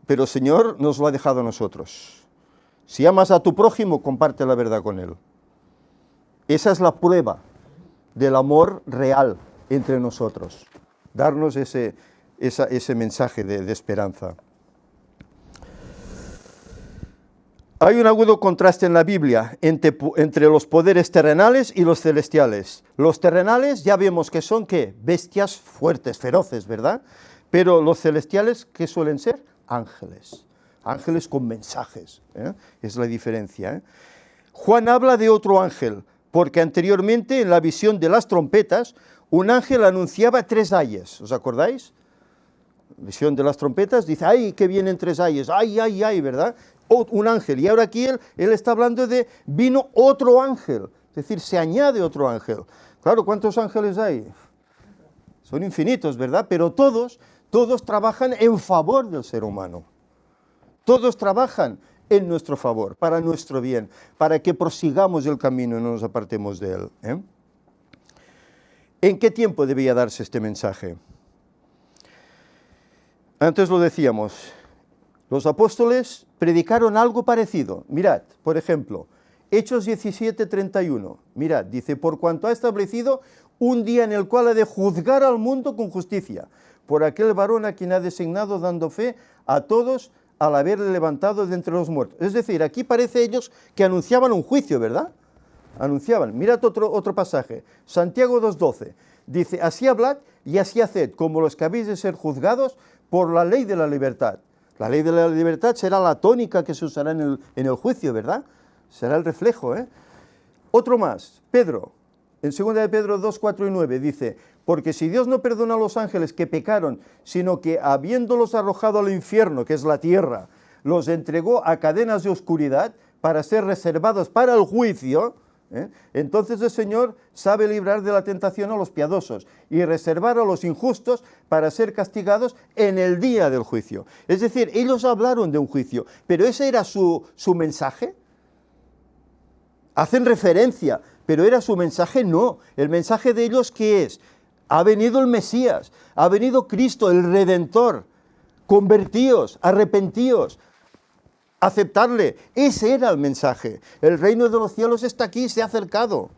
pero el Señor nos lo ha dejado a nosotros. Si amas a tu prójimo, comparte la verdad con él. Esa es la prueba del amor real entre nosotros. Darnos ese mensaje de esperanza. Hay un agudo contraste en la Biblia entre los poderes terrenales y los celestiales. Los terrenales ya vemos que son, ¿qué? Bestias fuertes, feroces, ¿verdad? Pero los celestiales, ¿qué suelen ser? Ángeles. Ángeles con mensajes. Es la diferencia. Juan habla de otro ángel, porque anteriormente en la visión de las trompetas, un ángel anunciaba 3 ayes. ¿Os acordáis? Visión de las trompetas, dice, ¡ay, que vienen 3 ayes! ¡Ay, ay, ay! ¿Verdad? Un ángel. Y ahora aquí él está hablando de, vino otro ángel. Es decir, se añade otro ángel. Claro, ¿cuántos ángeles hay? Son infinitos, ¿verdad? Pero todos trabajan en favor del ser humano. Todos trabajan en nuestro favor, para nuestro bien, para que prosigamos el camino y no nos apartemos de él. ¿En qué tiempo debía darse este mensaje? Antes lo decíamos, los apóstoles predicaron algo parecido. Mirad, por ejemplo, Hechos 17:31. Mirad, dice, por cuanto ha establecido un día en el cual ha de juzgar al mundo con justicia, por aquel varón a quien ha designado, dando fe a todos al haberle levantado de entre los muertos. Es decir, aquí parece ellos que anunciaban un juicio, ¿verdad? Anunciaban. Mirad otro pasaje, Santiago 2:12. Dice, así hablad y así haced, como los que habéis de ser juzgados por la ley de la libertad. La ley de la libertad será la tónica que se usará en el juicio, ¿verdad? Será el reflejo, Otro más, Pedro, en 2 de Pedro 2, 4 y 9, dice, porque si Dios no perdona a los ángeles que pecaron, sino que habiéndolos arrojado al infierno, que es la tierra, los entregó a cadenas de oscuridad para ser reservados para el juicio, entonces el Señor sabe librar de la tentación a los piadosos y reservar a los injustos para ser castigados en el día del juicio. Es decir, ellos hablaron de un juicio, pero ese era su mensaje. Hacen referencia, pero era su mensaje, no. El mensaje de ellos, ¿qué es? Ha venido el Mesías, ha venido Cristo, el Redentor. Convertíos, arrepentíos, aceptarle. Ese era el mensaje. El reino de los cielos está aquí, se ha acercado.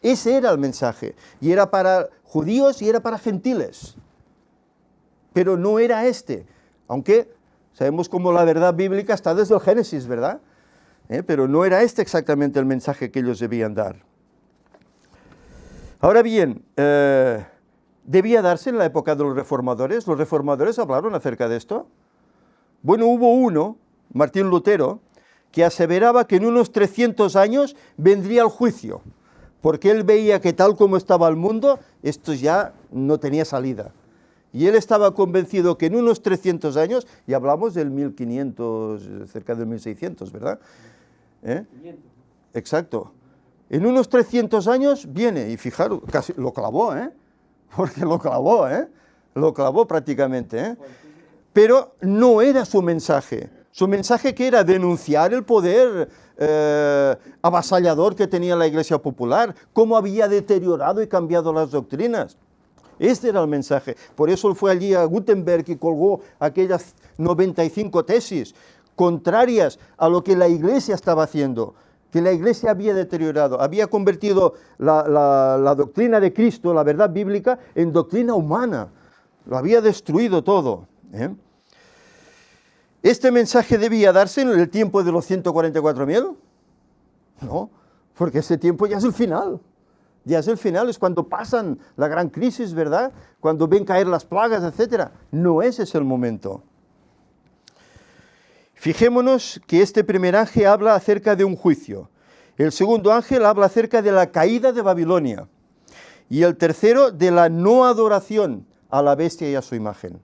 Ese era el mensaje. Y era para judíos y era para gentiles. Pero no era este. Aunque sabemos cómo la verdad bíblica está desde el Génesis, ¿verdad? Pero no era este exactamente el mensaje que ellos debían dar. Ahora bien, ¿debía darse en la época de los reformadores? ¿Los reformadores hablaron acerca de esto? Bueno, hubo uno, Martín Lutero, que aseveraba que en unos 300 años vendría el juicio, porque él veía que tal como estaba el mundo, esto ya no tenía salida. Y él estaba convencido que en unos 300 años, y hablamos del 1500, cerca del 1600, ¿verdad? 500. Exacto. En unos 300 años viene, y fijaros, casi lo clavó, porque lo clavó prácticamente, pero no era su mensaje. Su mensaje que era denunciar el poder avasallador que tenía la Iglesia Popular, cómo había deteriorado y cambiado las doctrinas. Este era el mensaje. Por eso él fue allí a Gutenberg y colgó aquellas 95 tesis contrarias a lo que la Iglesia estaba haciendo, que la Iglesia había deteriorado, había convertido la doctrina de Cristo, la verdad bíblica, en doctrina humana. Lo había destruido todo. ¿Este mensaje debía darse en el tiempo de los 144.000? No, porque ese tiempo ya es el final. Ya es el final, es cuando pasan la gran crisis, ¿verdad? Cuando ven caer las plagas, etc. No ese es el momento. Fijémonos que este primer ángel habla acerca de un juicio. El segundo ángel habla acerca de la caída de Babilonia. Y el tercero de la no adoración a la bestia y a su imagen.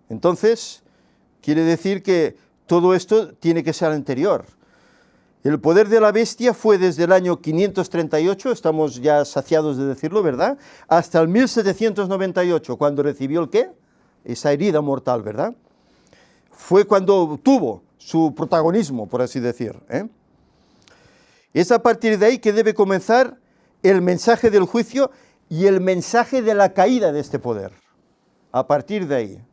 Entonces, quiere decir que todo esto tiene que ser anterior. El poder de la bestia fue desde el año 538, estamos ya saciados de decirlo, ¿verdad? Hasta el 1798, cuando recibió el ¿qué? Esa herida mortal, ¿verdad? Fue cuando tuvo su protagonismo, por así decir, ¿eh? Es a partir de ahí que debe comenzar el mensaje del juicio y el mensaje de la caída de este poder. A partir de ahí.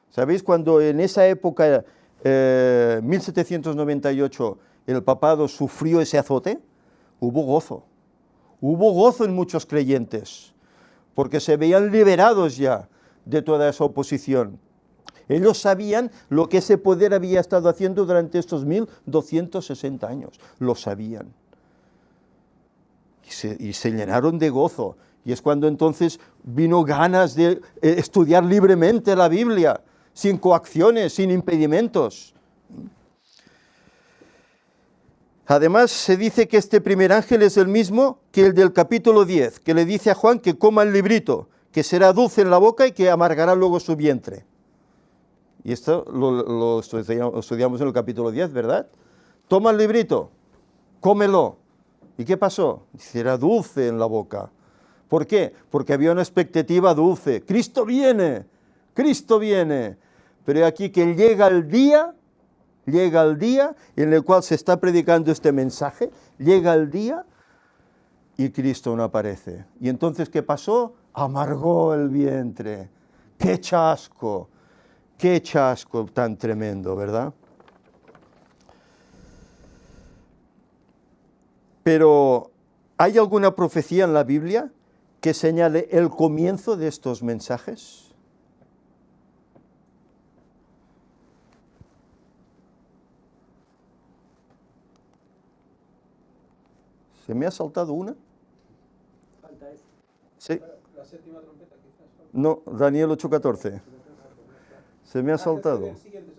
¿Sabéis? Cuando en esa época, 1798, el papado sufrió ese azote, hubo gozo. Hubo gozo en muchos creyentes, porque se veían liberados ya de toda esa oposición. Ellos sabían lo que ese poder había estado haciendo durante estos 1260 años. Lo sabían. Y se llenaron de gozo. Y es cuando entonces vino ganas de estudiar libremente la Biblia, sin coacciones, sin impedimentos. Además, se dice que este primer ángel es el mismo que el del capítulo 10, que le dice a Juan que coma el librito, que será dulce en la boca y que amargará luego su vientre. Y esto lo estudiamos en el capítulo 10, ¿verdad? Toma el librito, cómelo. ¿Y qué pasó? Será dulce en la boca. ¿Por qué? Porque había una expectativa dulce. Cristo viene, Cristo viene. Pero aquí que llega el día en el cual se está predicando este mensaje, llega el día y Cristo no aparece. ¿Y entonces qué pasó? Amargó el vientre. ¡Qué chasco! ¡Qué chasco tan tremendo!, ¿verdad? Pero, ¿hay alguna profecía en la Biblia que señale el comienzo de estos mensajes? ¿Se me ha saltado una? Falta ese. Sí. La séptima trompeta, quizás. No, Daniel 8:14. Se me ha saltado. Es el siguiente.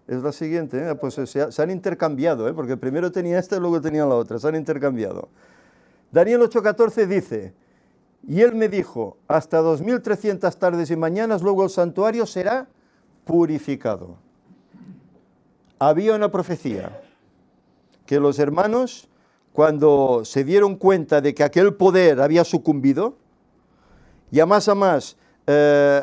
Es la siguiente, ¿eh? Pues se han intercambiado, ¿eh? Porque primero tenía esta y luego tenía la otra, se han intercambiado. Daniel 8:14 dice, y él me dijo, hasta 2300 tardes y mañanas, luego el santuario será purificado. Había una profecía, que los hermanos, cuando se dieron cuenta de que aquel poder había sucumbido, y a más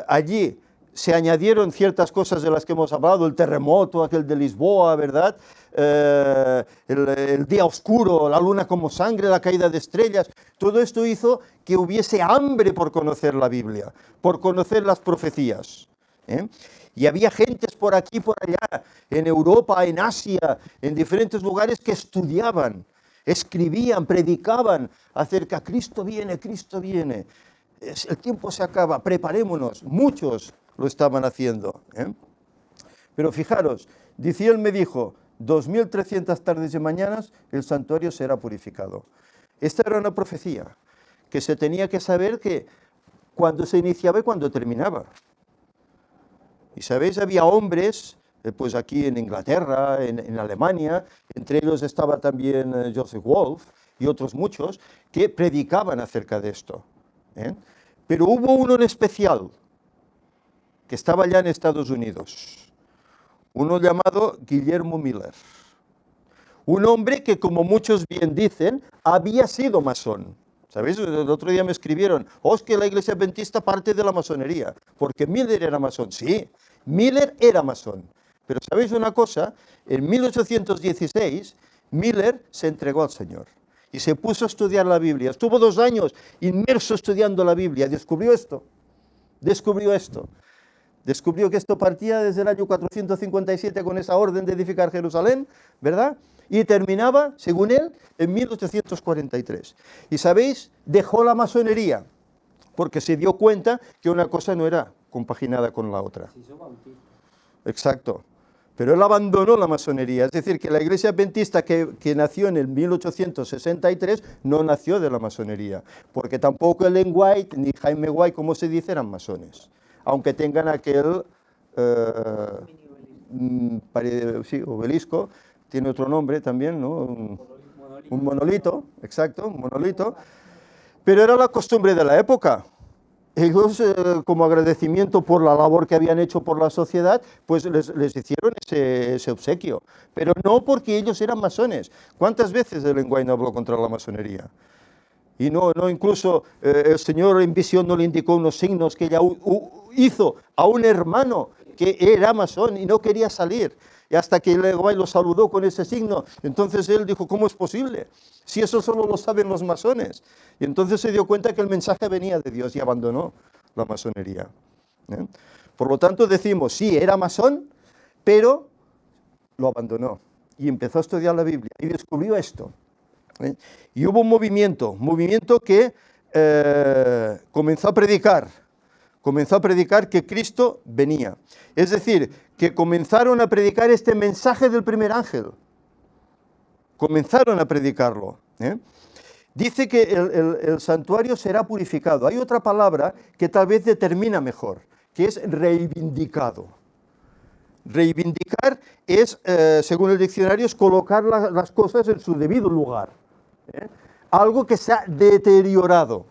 allí se añadieron ciertas cosas de las que hemos hablado, el terremoto, aquel de Lisboa, ¿verdad? El día oscuro, la luna como sangre, la caída de estrellas. Todo esto hizo que hubiese hambre por conocer la Biblia, por conocer las profecías, ¿eh? Y había gentes por aquí, por allá, en Europa, en Asia, en diferentes lugares que estudiaban, escribían, predicaban acerca de Cristo viene, el tiempo se acaba, preparémonos. Muchos lo estaban haciendo, ¿eh? Pero fijaros, dice, él me dijo, 2300 tardes y mañanas el santuario será purificado. Esta era una profecía que se tenía que saber que cuando se iniciaba y cuando terminaba. Y sabéis, había hombres, pues aquí en Inglaterra, en Alemania, entre ellos estaba también Joseph Wolf y otros muchos, que predicaban acerca de esto, ¿eh? Pero hubo uno en especial, que estaba allá en Estados Unidos, uno llamado Guillermo Miller, un hombre que, como muchos bien dicen, había sido masón. ¿Sabéis? El otro día me escribieron, es que la Iglesia Adventista parte de la masonería, porque Miller era masón. Sí, Miller era masón. Pero ¿sabéis una cosa? En 1816, Miller se entregó al Señor y se puso a estudiar la Biblia. Estuvo 2 años inmerso estudiando la Biblia. Descubrió esto. Descubrió que esto partía desde el año 457 con esa orden de edificar Jerusalén, ¿verdad? Y terminaba, según él, en 1843. Y sabéis, dejó la masonería, porque se dio cuenta que una cosa no era compaginada con la otra. Se hizo bautista. Exacto. Pero él abandonó la masonería, es decir, que la Iglesia Adventista que nació en el 1863 no nació de la masonería, porque tampoco Ellen White ni Jaime White, como se dice, eran masones, aunque tengan aquel sí, obelisco, tiene otro nombre también, ¿no? Un monolito, exacto, un monolito, pero era la costumbre de la época. Ellos, como agradecimiento por la labor que habían hecho por la sociedad, pues les hicieron ese obsequio. Pero no porque ellos eran masones. ¿Cuántas veces Ellen White habló contra la masonería? Y no incluso el Señor en visión no le indicó unos signos que ella hizo a un hermano que era masón y no quería salir. Y hasta que Ellen White lo saludó con ese signo, entonces él dijo, ¿cómo es posible? Si eso solo lo saben los masones. Y entonces se dio cuenta que el mensaje venía de Dios y abandonó la masonería. Por lo tanto decimos, sí, era masón, pero lo abandonó y empezó a estudiar la Biblia y descubrió esto. Y hubo un movimiento que comenzó a predicar que Cristo venía. Es decir, que comenzaron a predicar este mensaje del primer ángel. Comenzaron a predicarlo. Dice que el santuario será purificado. Hay otra palabra que tal vez determina mejor, que es reivindicado. Reivindicar es, según el diccionario, es colocar las cosas en su debido lugar. Algo que se ha deteriorado.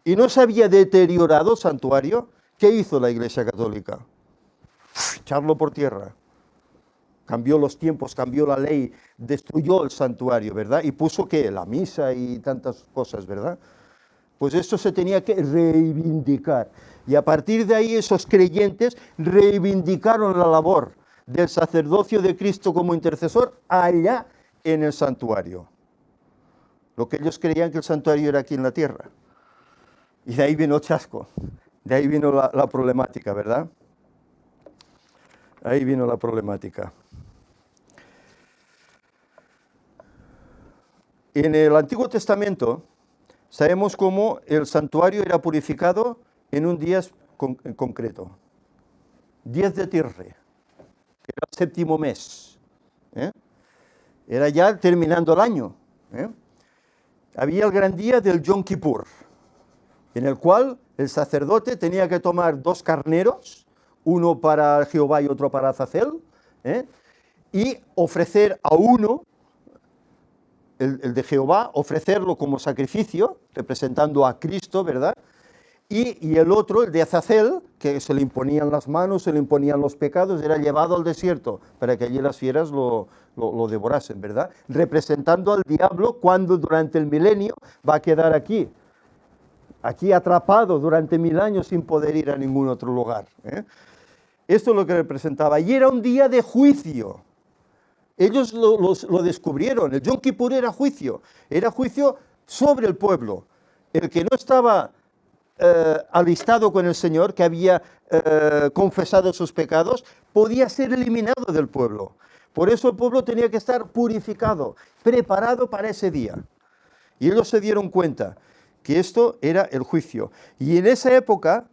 Y no se había deteriorado el santuario. ¿Qué hizo la Iglesia Católica? Echarlo por tierra. Cambió los tiempos, cambió la ley, destruyó el santuario, ¿verdad? Y puso, ¿qué? La misa y tantas cosas, ¿verdad? Pues esto se tenía que reivindicar. Y a partir de ahí esos creyentes reivindicaron la labor del sacerdocio de Cristo como intercesor allá en el santuario. Lo que ellos creían que el santuario era aquí en la tierra. Y de ahí vino el chasco, de ahí vino la problemática, ¿verdad? Ahí vino la problemática. En el Antiguo Testamento sabemos cómo el santuario era purificado en un día en concreto. 10 de Tirre, que era el séptimo mes. Era ya terminando el año. Había el gran día del Yom Kippur, en el cual el sacerdote tenía que tomar 2 carneros, uno para Jehová y otro para Azazel, y ofrecer a uno, el de Jehová, ofrecerlo como sacrificio, representando a Cristo, ¿verdad? Y el otro, el de Azazel, que se le imponían las manos, se le imponían los pecados, era llevado al desierto para que allí las fieras lo devorasen, ¿verdad? Representando al diablo cuando durante el milenio va a quedar aquí atrapado durante 1000 años sin poder ir a ningún otro lugar. Esto es lo que representaba. Y era un día de juicio. Ellos lo descubrieron. El Yom Kippur era juicio sobre el pueblo. El que no estaba alistado con el Señor, que había confesado sus pecados, podía ser eliminado del pueblo. Por eso el pueblo tenía que estar purificado, preparado para ese día. Y ellos se dieron cuenta que esto era el juicio. Y en esa época,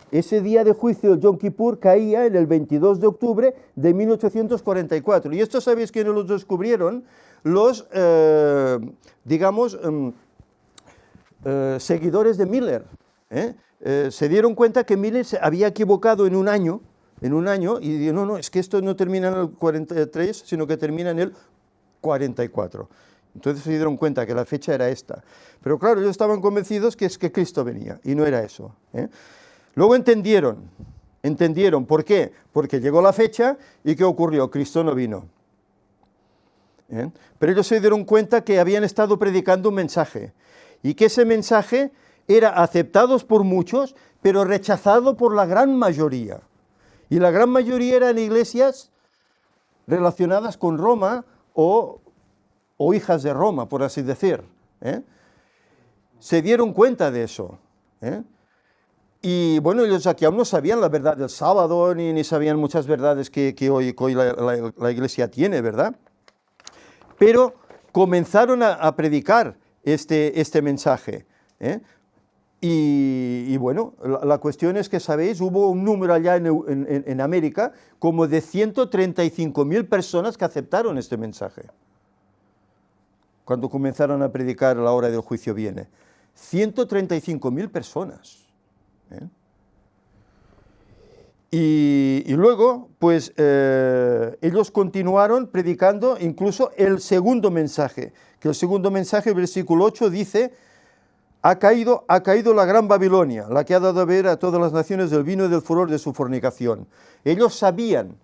ese día de juicio del Yom Kippur caía en el 22 de octubre de 1844. Y esto, ¿sabéis quiénes los descubrieron? Los, seguidores de Miller. Se dieron cuenta que Miller se había equivocado en un año, y dijo, no, es que esto no termina en el 43, sino que termina en el 44. Entonces se dieron cuenta que la fecha era esta. Pero claro, ellos estaban convencidos que es que Cristo venía, y no era eso. Luego entendieron. ¿Por qué? Porque llegó la fecha, ¿y qué ocurrió? Cristo no vino. Pero ellos se dieron cuenta que habían estado predicando un mensaje, y que ese mensaje era aceptado por muchos, pero rechazado por la gran mayoría. Y la gran mayoría eran iglesias relacionadas con Roma o hijas de Roma, por así decir. Se dieron cuenta de eso. Y bueno, ellos aquí aún no sabían la verdad del sábado, ni sabían muchas verdades que hoy la iglesia tiene, ¿verdad? Pero comenzaron a predicar este mensaje. Y bueno, la cuestión es que, sabéis, hubo un número allá en América como de 135.000 personas que aceptaron este mensaje. Cuando comenzaron a predicar la hora del juicio viene. 135.000 personas. ¿Eh? Y luego, pues, ellos continuaron predicando incluso el segundo mensaje, que el segundo mensaje, versículo 8, dice: ha caído la gran Babilonia, la que ha dado a beber a todas las naciones del vino y del furor de su fornicación. Ellos sabían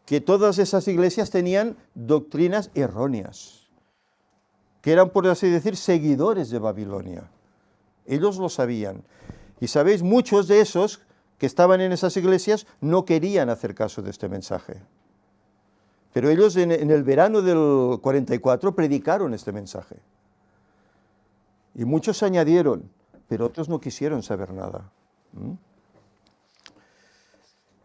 que todas esas iglesias tenían doctrinas erróneas, que eran, por así decir, seguidores de Babilonia. Ellos lo sabían. Y sabéis, muchos de esos que estaban en esas iglesias no querían hacer caso de este mensaje. Pero ellos en el verano del 44 predicaron este mensaje. Y muchos se añadieron, pero otros no quisieron saber nada.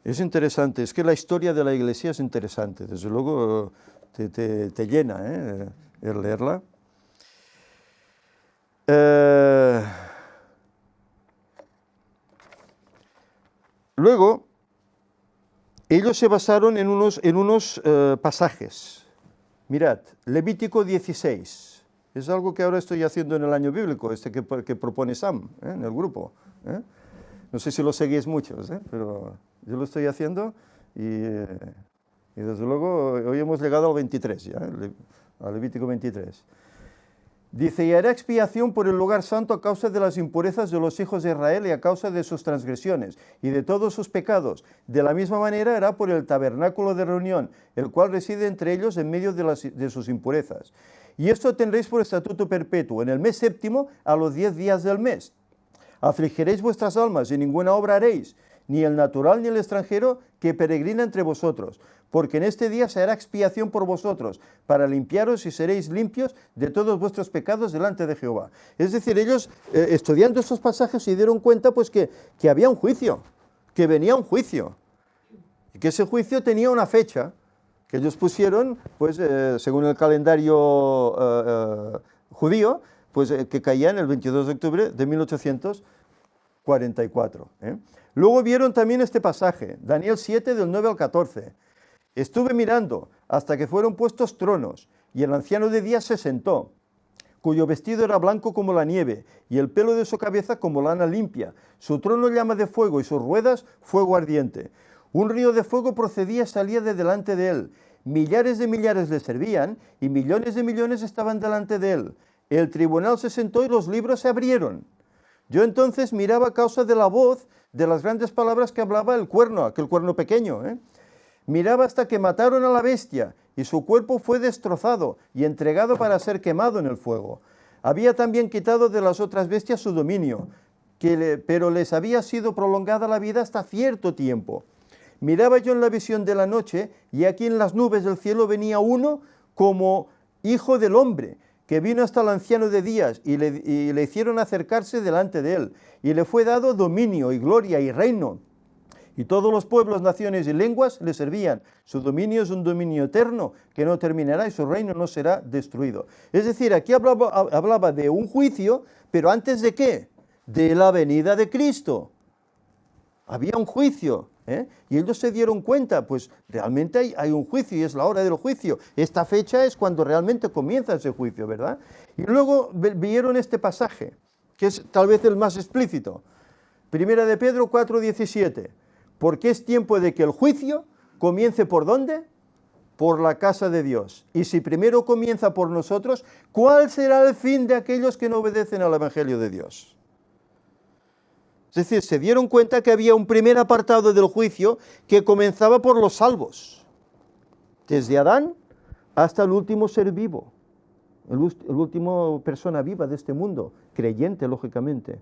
Es interesante, es que la historia de la iglesia es interesante, desde luego te llena el leerla. Luego, ellos se basaron en unos pasajes. Mirad, Levítico 16. Es algo que ahora estoy haciendo en el año bíblico, que propone Sam, en el grupo. No sé si lo seguís muchos, pero yo lo estoy haciendo y desde luego hoy hemos llegado al 23 ya, al Levítico 23. Dice: y hará expiación por el lugar santo a causa de las impurezas de los hijos de Israel y a causa de sus transgresiones y de todos sus pecados. De la misma manera hará por el tabernáculo de reunión, el cual reside entre ellos en medio de sus impurezas. Y esto tendréis por estatuto perpetuo, en el mes séptimo, a los 10 días del mes. Afligiréis vuestras almas y ninguna obra haréis, ni el natural ni el extranjero que peregrina entre vosotros, porque en este día se hará expiación por vosotros, para limpiaros y seréis limpios de todos vuestros pecados delante de Jehová. Es decir, ellos, estudiando estos pasajes, se dieron cuenta pues que había un juicio, que venía un juicio, y que ese juicio tenía una fecha, que ellos pusieron, pues, según el calendario judío, pues, que caía en el 22 de octubre de 1844. Luego vieron también este pasaje, Daniel 7, del 9 al 14. Estuve mirando hasta que fueron puestos tronos, y el anciano de días se sentó, cuyo vestido era blanco como la nieve, y el pelo de su cabeza como lana limpia, su trono llama de fuego y sus ruedas fuego ardiente. Un río de fuego procedía y salía de delante de él. Millares de millares le servían y millones de millones estaban delante de él. El tribunal se sentó y los libros se abrieron. Yo entonces miraba a causa de la voz de las grandes palabras que hablaba el cuerno, aquel cuerno pequeño. Miraba hasta que mataron a la bestia y su cuerpo fue destrozado y entregado para ser quemado en el fuego. Había también quitado de las otras bestias su dominio, pero les había sido prolongada la vida hasta cierto tiempo. Miraba yo en la visión de la noche, y aquí en las nubes del cielo venía uno como hijo del hombre, que vino hasta el anciano de días, y le hicieron acercarse delante de él, y le fue dado dominio y gloria y reino, y todos los pueblos, naciones y lenguas le servían. Su dominio es un dominio eterno, que no terminará, y su reino no será destruido. Es decir, aquí hablaba de un juicio, pero ¿antes de qué? De la venida de Cristo. Había un juicio. Y ellos se dieron cuenta, pues realmente hay un juicio y es la hora del juicio. Esta fecha es cuando realmente comienza ese juicio, ¿verdad? Y luego vieron este pasaje, que es tal vez el más explícito. Primera de Pedro 4:17. Porque es tiempo de que el juicio comience ¿por dónde? Por la casa de Dios. Y si primero comienza por nosotros, ¿cuál será el fin de aquellos que no obedecen al Evangelio de Dios? Es decir, se dieron cuenta que había un primer apartado del juicio que comenzaba por los salvos, desde Adán hasta el último ser vivo, el último persona viva de este mundo, creyente, lógicamente.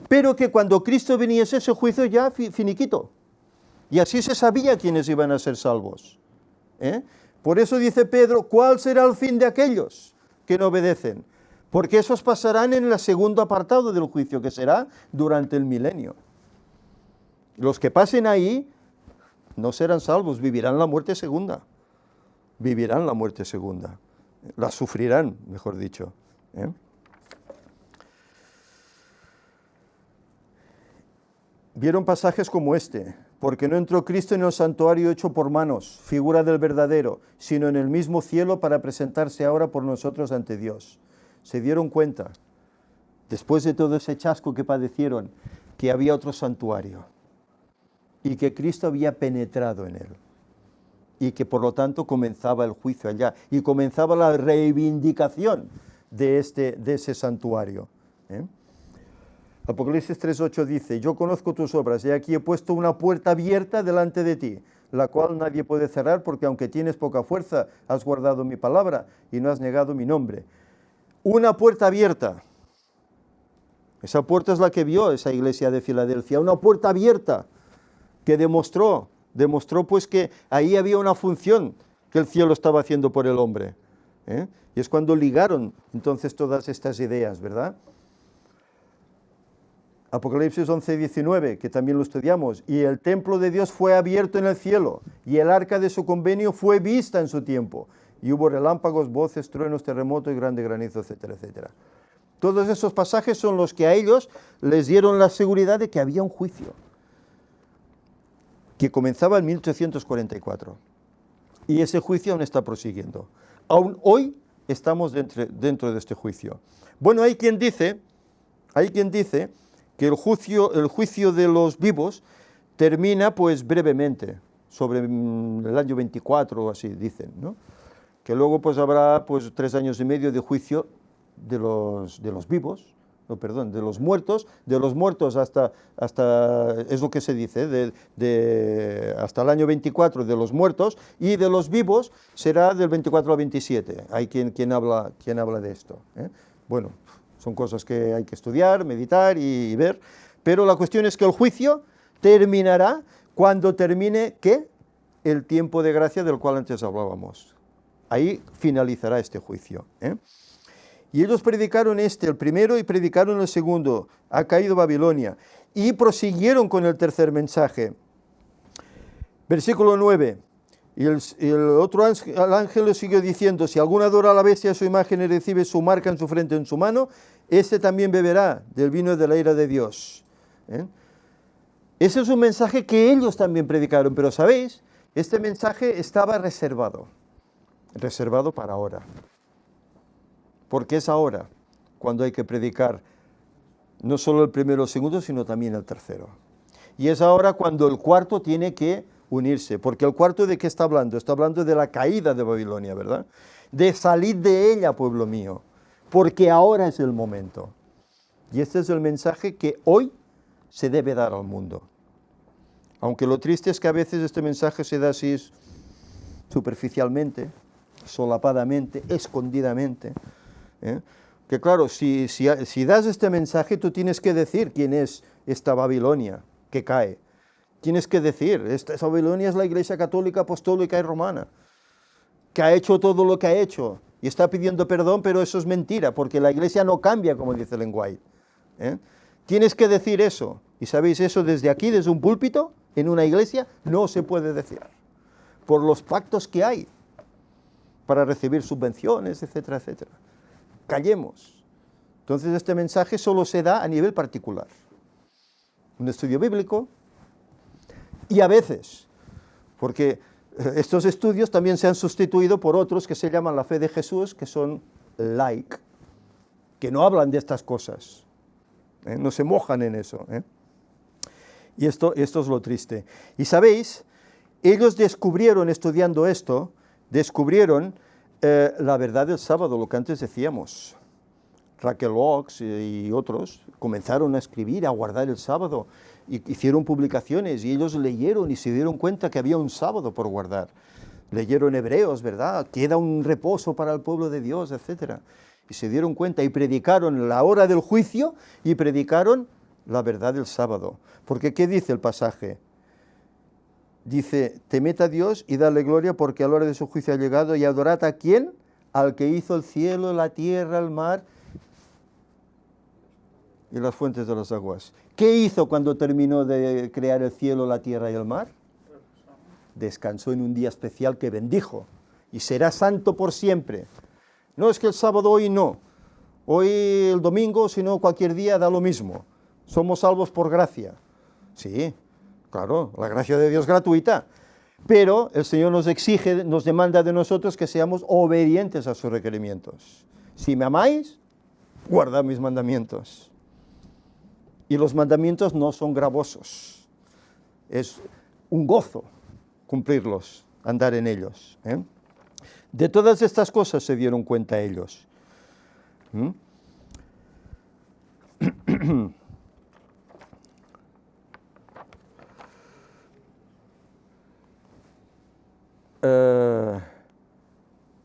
Pero que cuando Cristo viniese, ese juicio ya finiquito. Y así se sabía quiénes iban a ser salvos. Por eso dice Pedro, ¿cuál será el fin de aquellos que no obedecen? Porque esos pasarán en el segundo apartado del juicio, que será durante el milenio. Los que pasen ahí no serán salvos, vivirán la muerte segunda. Vivirán la muerte segunda. La sufrirán, mejor dicho. Vieron pasajes como este, porque no entró Cristo en el santuario hecho por manos, figura del verdadero, sino en el mismo cielo para presentarse ahora por nosotros ante Dios. Se dieron cuenta, después de todo ese chasco que padecieron, que había otro santuario y que Cristo había penetrado en él y que por lo tanto comenzaba el juicio allá y comenzaba la reivindicación de ese santuario. Apocalipsis 3:8 dice, yo conozco tus obras y aquí he puesto una puerta abierta delante de ti, la cual nadie puede cerrar porque aunque tienes poca fuerza, has guardado mi palabra y no has negado mi nombre. Una puerta abierta. Esa puerta es la que vio esa iglesia de Filadelfia, una puerta abierta que demostró pues que ahí había una función que el cielo estaba haciendo por el hombre. Y es cuando ligaron entonces todas estas ideas, ¿verdad? Apocalipsis 11:19, que también lo estudiamos, y el templo de Dios fue abierto en el cielo, y el arca de su convenio fue vista en su tiempo, y hubo relámpagos, voces, truenos, terremotos y grande granizo, etcétera, etcétera. Todos esos pasajes son los que a ellos les dieron la seguridad de que había un juicio, que comenzaba en 1844, y ese juicio aún está prosiguiendo. Aún hoy estamos dentro de este juicio. Bueno, hay quien dice que el juicio de los vivos termina pues brevemente, sobre el año 24 o así dicen, ¿no? Que luego pues habrá pues 3 años y medio de juicio de los vivos, no, perdón, de los muertos hasta es lo que se dice, hasta el año 24 de los muertos, y de los vivos será del 24 al 27, hay quien habla de esto, Bueno, son cosas que hay que estudiar, meditar y ver, pero la cuestión es que el juicio terminará cuando termine, ¿qué? El tiempo de gracia del cual antes hablábamos. Ahí finalizará este juicio. Y ellos predicaron el primero, y predicaron el segundo, ha caído Babilonia, y prosiguieron con el tercer mensaje. Versículo 9. Y el otro ángel le siguió diciendo, si alguno adora a la bestia a su imagen y recibe su marca en su frente o en su mano, ese también beberá del vino de la ira de Dios. Ese es un mensaje que ellos también predicaron, pero ¿sabéis? Este mensaje estaba reservado para ahora. Porque es ahora cuando hay que predicar no solo el primero o el segundo, sino también el tercero. Y es ahora cuando el cuarto tiene que unirse, porque el cuarto, ¿de qué está hablando? Está hablando de la caída de Babilonia, ¿verdad? De salir de ella, pueblo mío, porque ahora es el momento. Y este es el mensaje que hoy se debe dar al mundo. Aunque lo triste es que a veces este mensaje se da así superficialmente, solapadamente, escondidamente. Que claro, si das este mensaje, tú tienes que decir quién es esta Babilonia que cae. Tienes que decir, esta Babilonia es la Iglesia Católica, Apostólica y Romana, que ha hecho todo lo que ha hecho, y está pidiendo perdón, pero eso es mentira, porque la Iglesia no cambia, como dice Ellen White. Tienes que decir eso, y sabéis, eso desde aquí, desde un púlpito, en una iglesia, no se puede decir, por los pactos que hay, para recibir subvenciones, etcétera, etcétera. Callemos. Entonces este mensaje solo se da a nivel particular. Un estudio bíblico, y a veces, porque estos estudios también se han sustituido por otros que se llaman la fe de Jesús, que son laik, que no hablan de estas cosas, no se mojan en eso. Y esto es lo triste. Y sabéis, ellos descubrieron, estudiando esto, la verdad del sábado, lo que antes decíamos. Raquel Ox y otros comenzaron a escribir, a guardar el sábado, y hicieron publicaciones, y ellos leyeron y se dieron cuenta que había un sábado por guardar. Leyeron Hebreos, ¿verdad? Queda un reposo para el pueblo de Dios, etc. Y se dieron cuenta y predicaron la hora del juicio y predicaron la verdad del sábado. Porque ¿qué dice el pasaje? Dice, temed a Dios y dadle gloria porque a la hora de su juicio ha llegado, y adorad a ¿quién? Al que hizo el cielo, la tierra, el mar y las fuentes de las aguas. ¿Qué hizo cuando terminó de crear el cielo, la tierra y el mar? Descansó en un día especial que bendijo, y será santo por siempre. No es que el sábado hoy no, hoy el domingo, sino cualquier día da lo mismo. Somos salvos por gracia. Sí, claro, la gracia de Dios gratuita. Pero el Señor nos exige, nos demanda de nosotros que seamos obedientes a sus requerimientos. Si me amáis, guardad mis mandamientos. Y los mandamientos no son gravosos. Es un gozo cumplirlos, andar en ellos. De todas estas cosas se dieron cuenta ellos.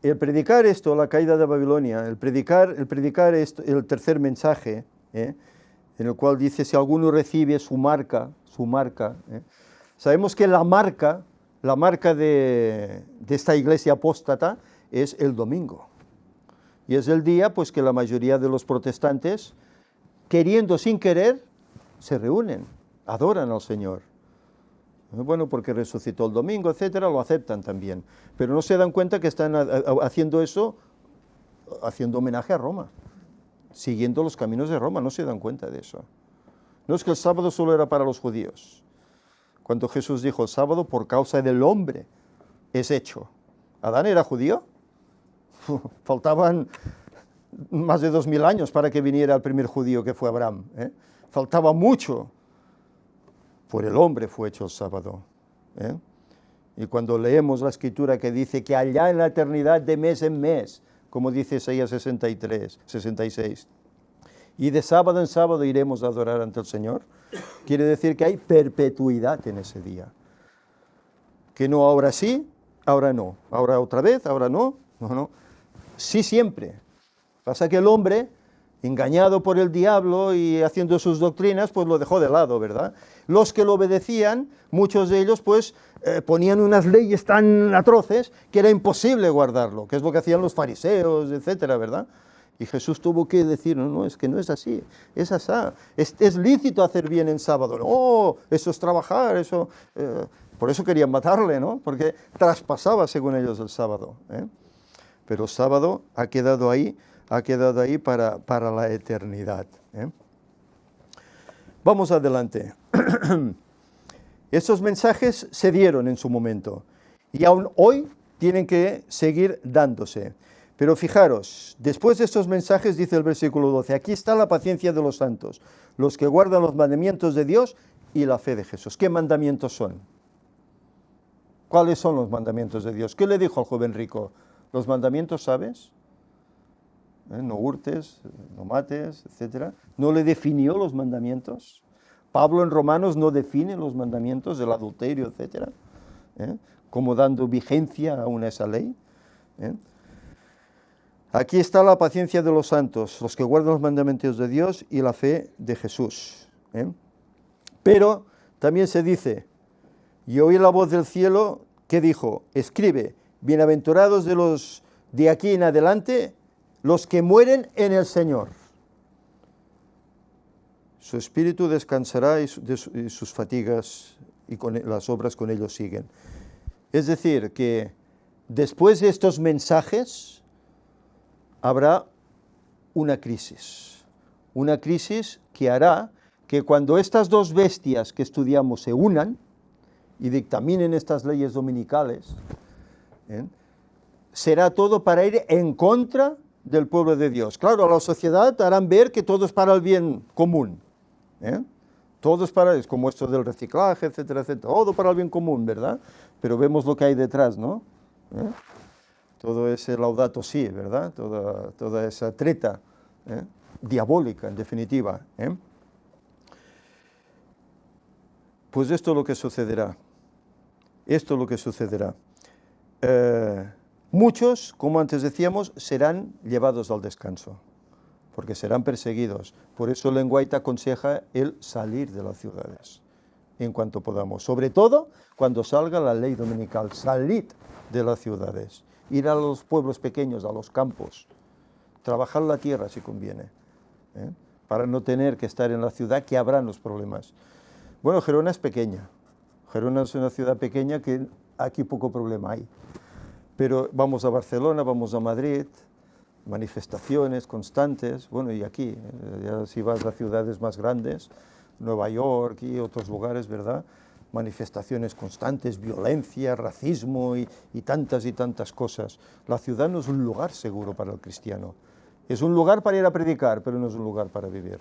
El predicar esto, la caída de Babilonia, el predicar esto, el tercer mensaje, en el cual dice, si alguno recibe su marca, sabemos que la marca de esta iglesia apóstata es el domingo. Y es el día pues que la mayoría de los protestantes, queriendo sin querer, se reúnen, adoran al Señor. Bueno, porque resucitó el domingo, etcétera, lo aceptan también. Pero no se dan cuenta que están haciendo eso, haciendo homenaje a Roma, siguiendo los caminos de Roma, no se dan cuenta de eso. No es que el sábado solo era para los judíos. Cuando Jesús dijo, el sábado por causa del hombre es hecho. ¿Adán era judío? Faltaban más de 2000 años para que viniera el primer judío que fue Abraham. Faltaba mucho. Por el hombre fue hecho el sábado. Y cuando leemos la escritura que dice que allá en la eternidad de mes en mes, como dice Isaías 66, y de sábado en sábado iremos a adorar ante el Señor, quiere decir que hay perpetuidad en ese día. Que no ahora sí, ahora no, ahora otra vez, ahora no, no. Sí siempre. Pasa que el hombre, engañado por el diablo y haciendo sus doctrinas, pues lo dejó de lado, ¿verdad? Los que lo obedecían, muchos de ellos, pues ponían unas leyes tan atroces que era imposible guardarlo, que es lo que hacían los fariseos, etcétera, ¿verdad? Y Jesús tuvo que decir, no, es que no es así, es asá. Es lícito hacer bien en sábado. No, eso es trabajar, eso... por eso querían matarle, ¿no? Porque traspasaba, según ellos, el sábado. Pero el sábado ha quedado ahí para la eternidad. Vamos adelante. Estos mensajes se dieron en su momento y aún hoy tienen que seguir dándose. Pero fijaros, después de estos mensajes dice el versículo 12, aquí está la paciencia de los santos, los que guardan los mandamientos de Dios y la fe de Jesús. ¿Qué mandamientos son? ¿Cuáles son los mandamientos de Dios? ¿Qué le dijo al joven rico? ¿Los mandamientos sabes? No hurtes, no mates, etc. ¿No le definió los mandamientos? Pablo en Romanos no define los mandamientos del adulterio, etc. Como dando vigencia aún a esa ley. Aquí está la paciencia de los santos, los que guardan los mandamientos de Dios y la fe de Jesús. Pero también se dice, y oí la voz del cielo que dijo, escribe, bienaventurados de los de aquí en adelante, los que mueren en el Señor. Su espíritu descansará y sus fatigas y las obras con ellos siguen. Es decir, que después de estos mensajes habrá una crisis que hará que cuando estas dos bestias que estudiamos se unan y dictaminen estas leyes dominicales, será todo para ir en contra del pueblo de Dios. Claro, a la sociedad harán ver que todo es para el bien común. Todo es para, es como esto del reciclaje, etcétera, etcétera. Todo para el bien común, ¿verdad? Pero vemos lo que hay detrás, ¿no? Todo ese laudato si, ¿verdad? Toda esa treta diabólica, en definitiva. Pues esto es lo que sucederá. Esto es lo que sucederá. Muchos, como antes decíamos, serán llevados al descanso, porque serán perseguidos. Por eso Ellen White aconseja el salir de las ciudades, en cuanto podamos. Sobre todo, cuando salga la ley dominical, salid de las ciudades. Ir a los pueblos pequeños, a los campos, trabajar la tierra si conviene, para no tener que estar en la ciudad, que habrán los problemas. Bueno, Gerona es pequeña. Gerona es una ciudad pequeña que aquí poco problema hay. Pero vamos a Barcelona, vamos a Madrid, manifestaciones constantes, bueno, y aquí, ya si vas a ciudades más grandes, Nueva York y otros lugares, ¿verdad? Manifestaciones constantes, violencia, racismo y tantas cosas. La ciudad no es un lugar seguro para el cristiano. Es un lugar para ir a predicar, pero no es un lugar para vivir.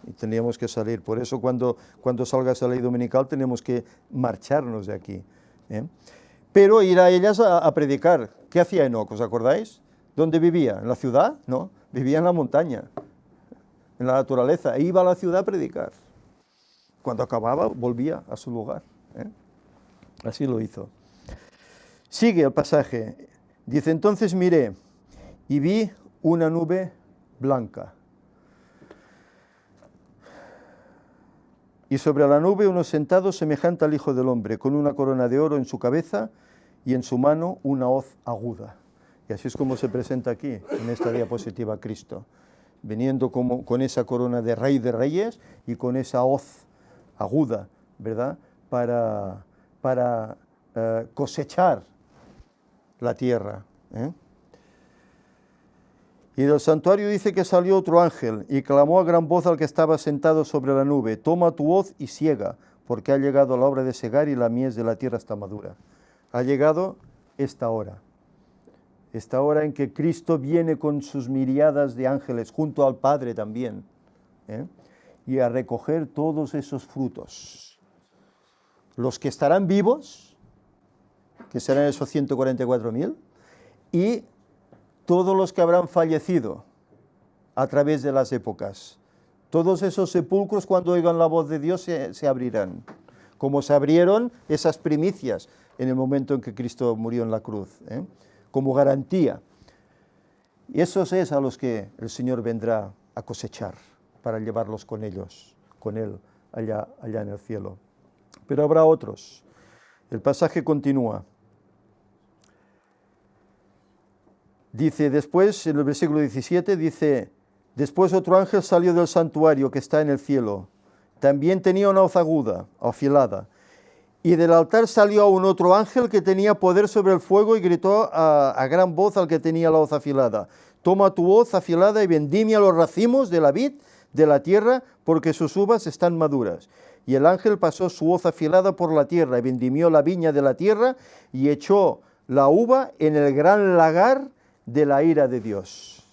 Y teníamos que salir. Por eso cuando salga esa ley dominical tenemos que marcharnos de aquí. Pero ir a ellas a predicar. ¿Qué hacía Enoc? ¿Os acordáis? ¿Dónde vivía? ¿En la ciudad? No, vivía en la montaña, en la naturaleza. E iba a la ciudad a predicar. Cuando acababa, volvía a su lugar. Así lo hizo. Sigue el pasaje. Dice, entonces miré y vi una nube blanca. Y sobre la nube uno sentado semejante al Hijo del Hombre, con una corona de oro en su cabeza y en su mano una hoz aguda. Y así es como se presenta aquí, en esta diapositiva, Cristo, viniendo con esa corona de Rey de Reyes y con esa hoz aguda, ¿verdad?, para cosechar la tierra. Y del santuario dice que salió otro ángel y clamó a gran voz al que estaba sentado sobre la nube, toma tu hoz y siega, porque ha llegado la hora de segar y la mies de la tierra está madura. Ha llegado esta hora en que Cristo viene con sus miriadas de ángeles, junto al Padre también, y a recoger todos esos frutos. Los que estarán vivos, que serán esos 144.000, y todos los que habrán fallecido a través de las épocas. Todos esos sepulcros, cuando oigan la voz de Dios, se abrirán, como se abrieron esas primicias en el momento en que Cristo murió en la cruz, como garantía. Y esos es a los que el Señor vendrá a cosechar, para llevarlos con Él, allá en el cielo. Pero habrá otros. El pasaje continúa. Dice después, en el versículo 17, dice, después otro ángel salió del santuario que está en el cielo. También tenía una hoz aguda, afilada. Y del altar salió aún otro ángel que tenía poder sobre el fuego y gritó a gran voz al que tenía la hoz afilada. Toma tu hoz afilada y vendimia los racimos de la vid de la tierra, porque sus uvas están maduras. Y el ángel pasó su hoz afilada por la tierra y vendimió la viña de la tierra y echó la uva en el gran lagar de la ira de Dios.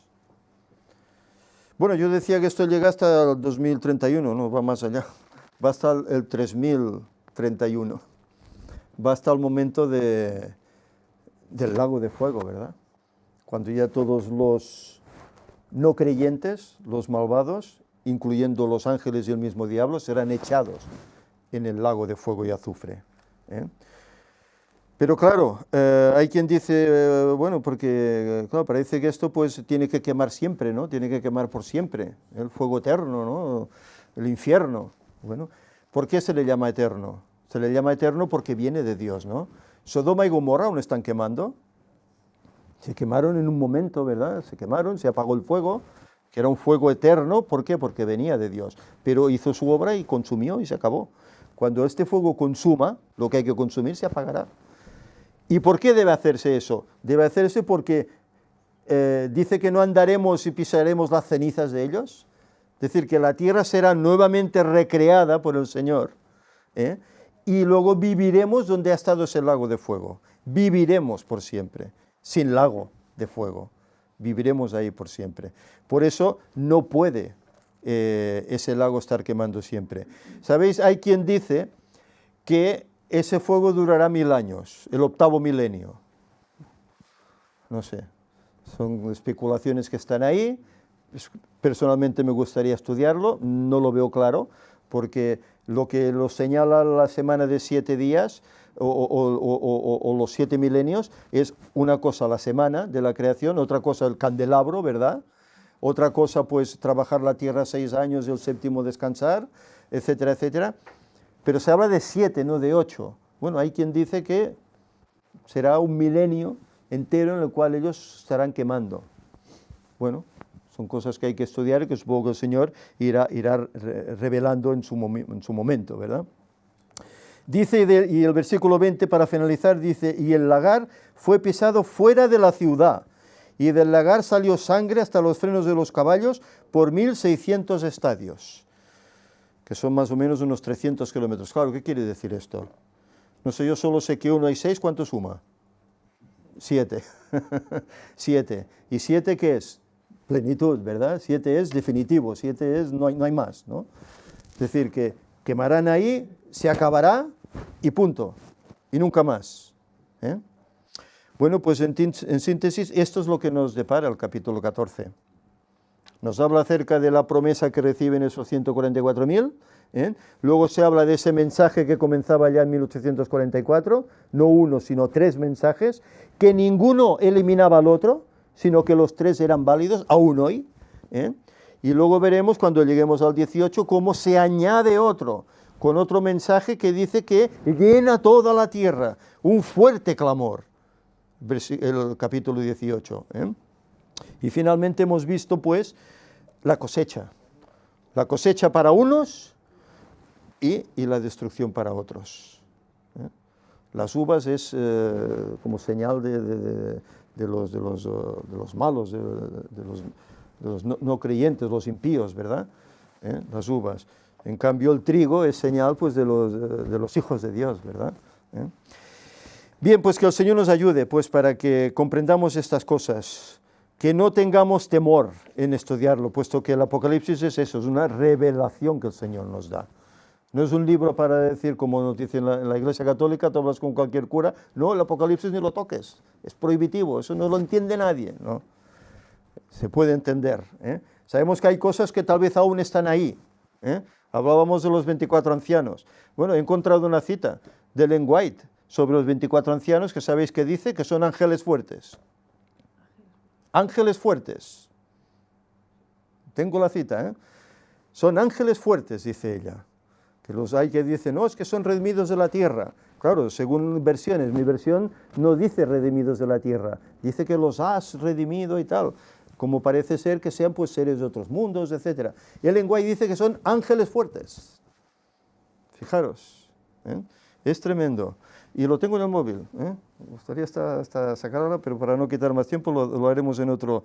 Bueno, yo decía que esto llega hasta el 2031, no va más allá, va hasta el 3031, va hasta el momento del lago de fuego, ¿verdad? Cuando ya todos los no creyentes, los malvados, incluyendo los ángeles y el mismo diablo, serán echados en el lago de fuego y azufre. Pero claro, hay quien dice, bueno, porque claro, parece que esto pues tiene que quemar siempre, ¿no? Tiene que quemar por siempre, el fuego eterno, ¿no? El infierno. Bueno, ¿por qué se le llama eterno? Se le llama eterno porque viene de Dios, ¿no? Sodoma y Gomorra aún están quemando. Se quemaron en un momento, ¿verdad? Se quemaron, se apagó el fuego, que era un fuego eterno. ¿Por qué? Porque venía de Dios. Pero hizo su obra y consumió y se acabó. Cuando este fuego consuma, lo que hay que consumir se apagará. ¿Y por qué debe hacerse eso? Debe hacerse porque dice que no andaremos y pisaremos las cenizas de ellos. Es decir, que la tierra será nuevamente recreada por el Señor. Y luego viviremos donde ha estado ese lago de fuego. Viviremos por siempre, sin lago de fuego. Viviremos ahí por siempre. Por eso no puede ese lago estar quemando siempre. ¿Sabéis? Hay quien dice que ese fuego durará 1000 años, el 8º milenio. No sé, son especulaciones que están ahí. Personalmente me gustaría estudiarlo, no lo veo claro, porque lo que lo señala la semana de 7 días o los 7 milenios es una cosa la semana de la creación, otra cosa el candelabro, ¿verdad? Otra cosa pues trabajar la tierra 6 años y el 7º descansar, etcétera, etcétera. Pero se habla de 7, no de 8. Bueno, hay quien dice que será un milenio entero en el cual ellos estarán quemando. Bueno, son cosas que hay que estudiar y que supongo que el Señor irá revelando en su momento, ¿verdad? Dice, y el versículo 20 para finalizar, dice, y el lagar fue pisado fuera de la ciudad, y del lagar salió sangre hasta los frenos de los caballos por 1600 estadios. que son más o menos unos 300 kilómetros. Claro, ¿qué quiere decir esto? No sé, yo solo sé que 1 y 6, ¿cuánto suma? 7. 7. ¿Y 7 qué es? Plenitud, ¿verdad? 7 es definitivo, 7 es no hay más, ¿no? Es decir, que quemarán ahí, se acabará y punto, y nunca más. ¿Eh? Bueno, pues en síntesis, esto es lo que nos depara el capítulo 14. Nos habla acerca de la promesa que reciben esos 144.000, ¿eh? Luego se habla de ese mensaje que comenzaba ya en 1844, no uno, sino 3 mensajes, que ninguno eliminaba al otro, sino que los 3 eran válidos, aún hoy, ¿eh? Y luego veremos, cuando lleguemos al 18, cómo se añade otro, con otro mensaje que dice que llena toda la tierra, un fuerte clamor, el capítulo 18, ¿eh? Y finalmente hemos visto, pues, la cosecha para unos y la destrucción para otros, ¿eh? Las uvas es como señal de los malos, de los no creyentes, los impíos, ¿verdad? Las uvas. En cambio, el trigo es señal, pues, de los hijos de Dios, ¿verdad? Bien, pues que el Señor nos ayude, pues, para que comprendamos estas cosas, que no tengamos temor en estudiarlo, puesto que el Apocalipsis es eso, es una revelación que el Señor nos da. No es un libro para decir, como nos dice en la Iglesia Católica, tú hablas con cualquier cura. No, el Apocalipsis ni lo toques, es prohibitivo, eso no lo entiende nadie, ¿no? Se puede entender, ¿eh? Sabemos que hay cosas que tal vez aún están ahí, ¿eh? Hablábamos de los 24 ancianos. Bueno, he encontrado una cita de Ellen White sobre los 24 ancianos, que sabéis que dice que son ángeles fuertes. Ángeles fuertes. Tengo la cita, ¿eh? Son ángeles fuertes, dice ella. Que los hay que dicen, no, es que son redimidos de la tierra. Claro, según versiones, mi versión no dice redimidos de la tierra, dice que los has redimido y tal, como parece ser que sean, pues, seres de otros mundos, etc. Y el lenguaje dice que son ángeles fuertes. Fijaros, ¿eh? Es tremendo. Y lo tengo en el móvil, ¿eh? Me gustaría hasta sacarla, pero para no quitar más tiempo lo haremos en otro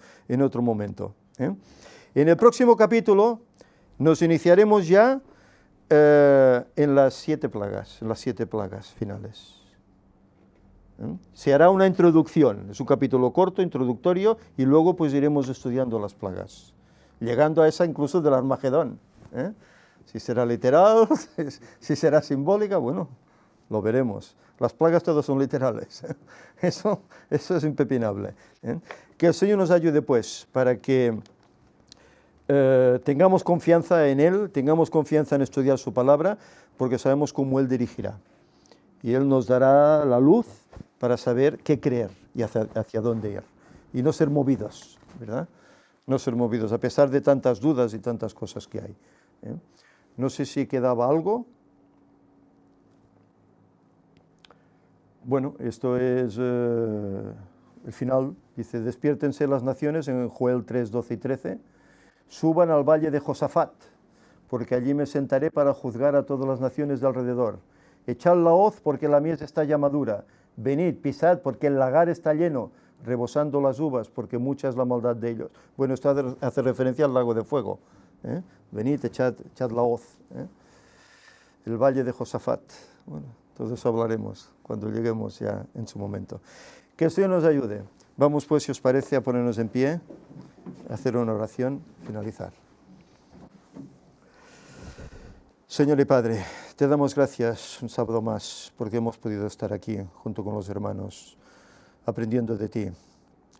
momento, ¿eh? En el próximo capítulo nos iniciaremos ya en las 7 plagas finales. Se hará una introducción, es un capítulo corto, introductorio, y luego, pues, iremos estudiando las plagas, llegando a esa incluso del Armagedón, ¿eh? Si será literal, si será simbólica, bueno, lo veremos. Las plagas todas son literales, ¿eh? Eso es impepinable, ¿eh? Que el Señor nos ayude, pues, para que tengamos confianza en Él, tengamos confianza en estudiar su palabra, porque sabemos cómo Él dirigirá. Y Él nos dará la luz para saber qué creer y hacia dónde ir. Y no ser movidos, ¿verdad? No ser movidos, a pesar de tantas dudas y tantas cosas que hay, ¿eh? No sé si quedaba algo. Bueno, esto es el final. Dice, despiértense las naciones, en Joel 3, 12 y 13. Suban al valle de Josafat, porque allí me sentaré para juzgar a todas las naciones de alrededor. Echad la hoz, porque la mies está ya madura. Venid, pisad, porque el lagar está lleno, rebosando las uvas, porque mucha es la maldad de ellos. Bueno, esto hace referencia al lago de fuego, ¿eh? Venid, echad la hoz, ¿eh? El valle de Josafat. Bueno, todo eso hablaremos cuando lleguemos ya en su momento. Que el Señor nos ayude. Vamos, pues, si os parece, a ponernos en pie, hacer una oración, finalizar. Señor y Padre, te damos gracias un sábado más porque hemos podido estar aquí junto con los hermanos aprendiendo de ti.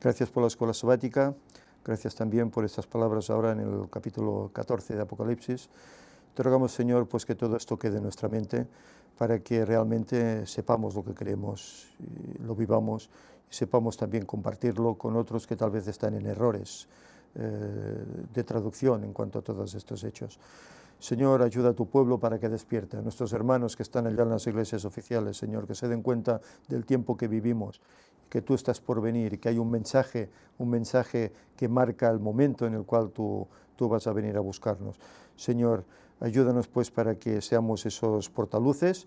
Gracias por la escuela sabática, gracias también por estas palabras ahora en el capítulo 14 de Apocalipsis. Te rogamos, Señor, pues que todo esto quede en nuestra mente para que realmente sepamos lo que creemos, y lo vivamos y sepamos también compartirlo con otros que tal vez están en errores de traducción en cuanto a todos estos hechos. Señor, ayuda a tu pueblo para que despierte, a nuestros hermanos que están allá en las iglesias oficiales, Señor, que se den cuenta del tiempo que vivimos, que tú estás por venir y que hay un mensaje que marca el momento en el cual tú vas a venir a buscarnos. Señor, ayúdanos, pues, para que seamos esos portaluces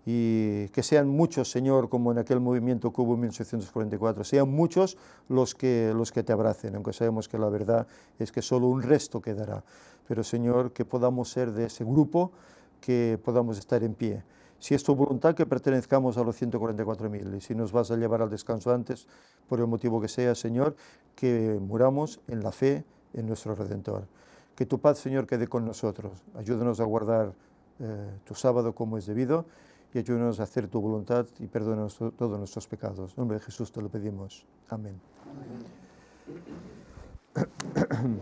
y que sean muchos, Señor, como en aquel movimiento que hubo en 1844, sean muchos los que te abracen, aunque sabemos que la verdad es que solo un resto quedará. Pero, Señor, que podamos ser de ese grupo, que podamos estar en pie. Si es tu voluntad, que pertenezcamos a los 144.000, y si nos vas a llevar al descanso antes, por el motivo que sea, Señor, que muramos en la fe en nuestro Redentor. Que tu paz, Señor, quede con nosotros. Ayúdanos a guardar tu sábado como es debido, y ayúdanos a hacer tu voluntad y perdónanos todos nuestros pecados. En nombre de Jesús te lo pedimos. Amén. Amén.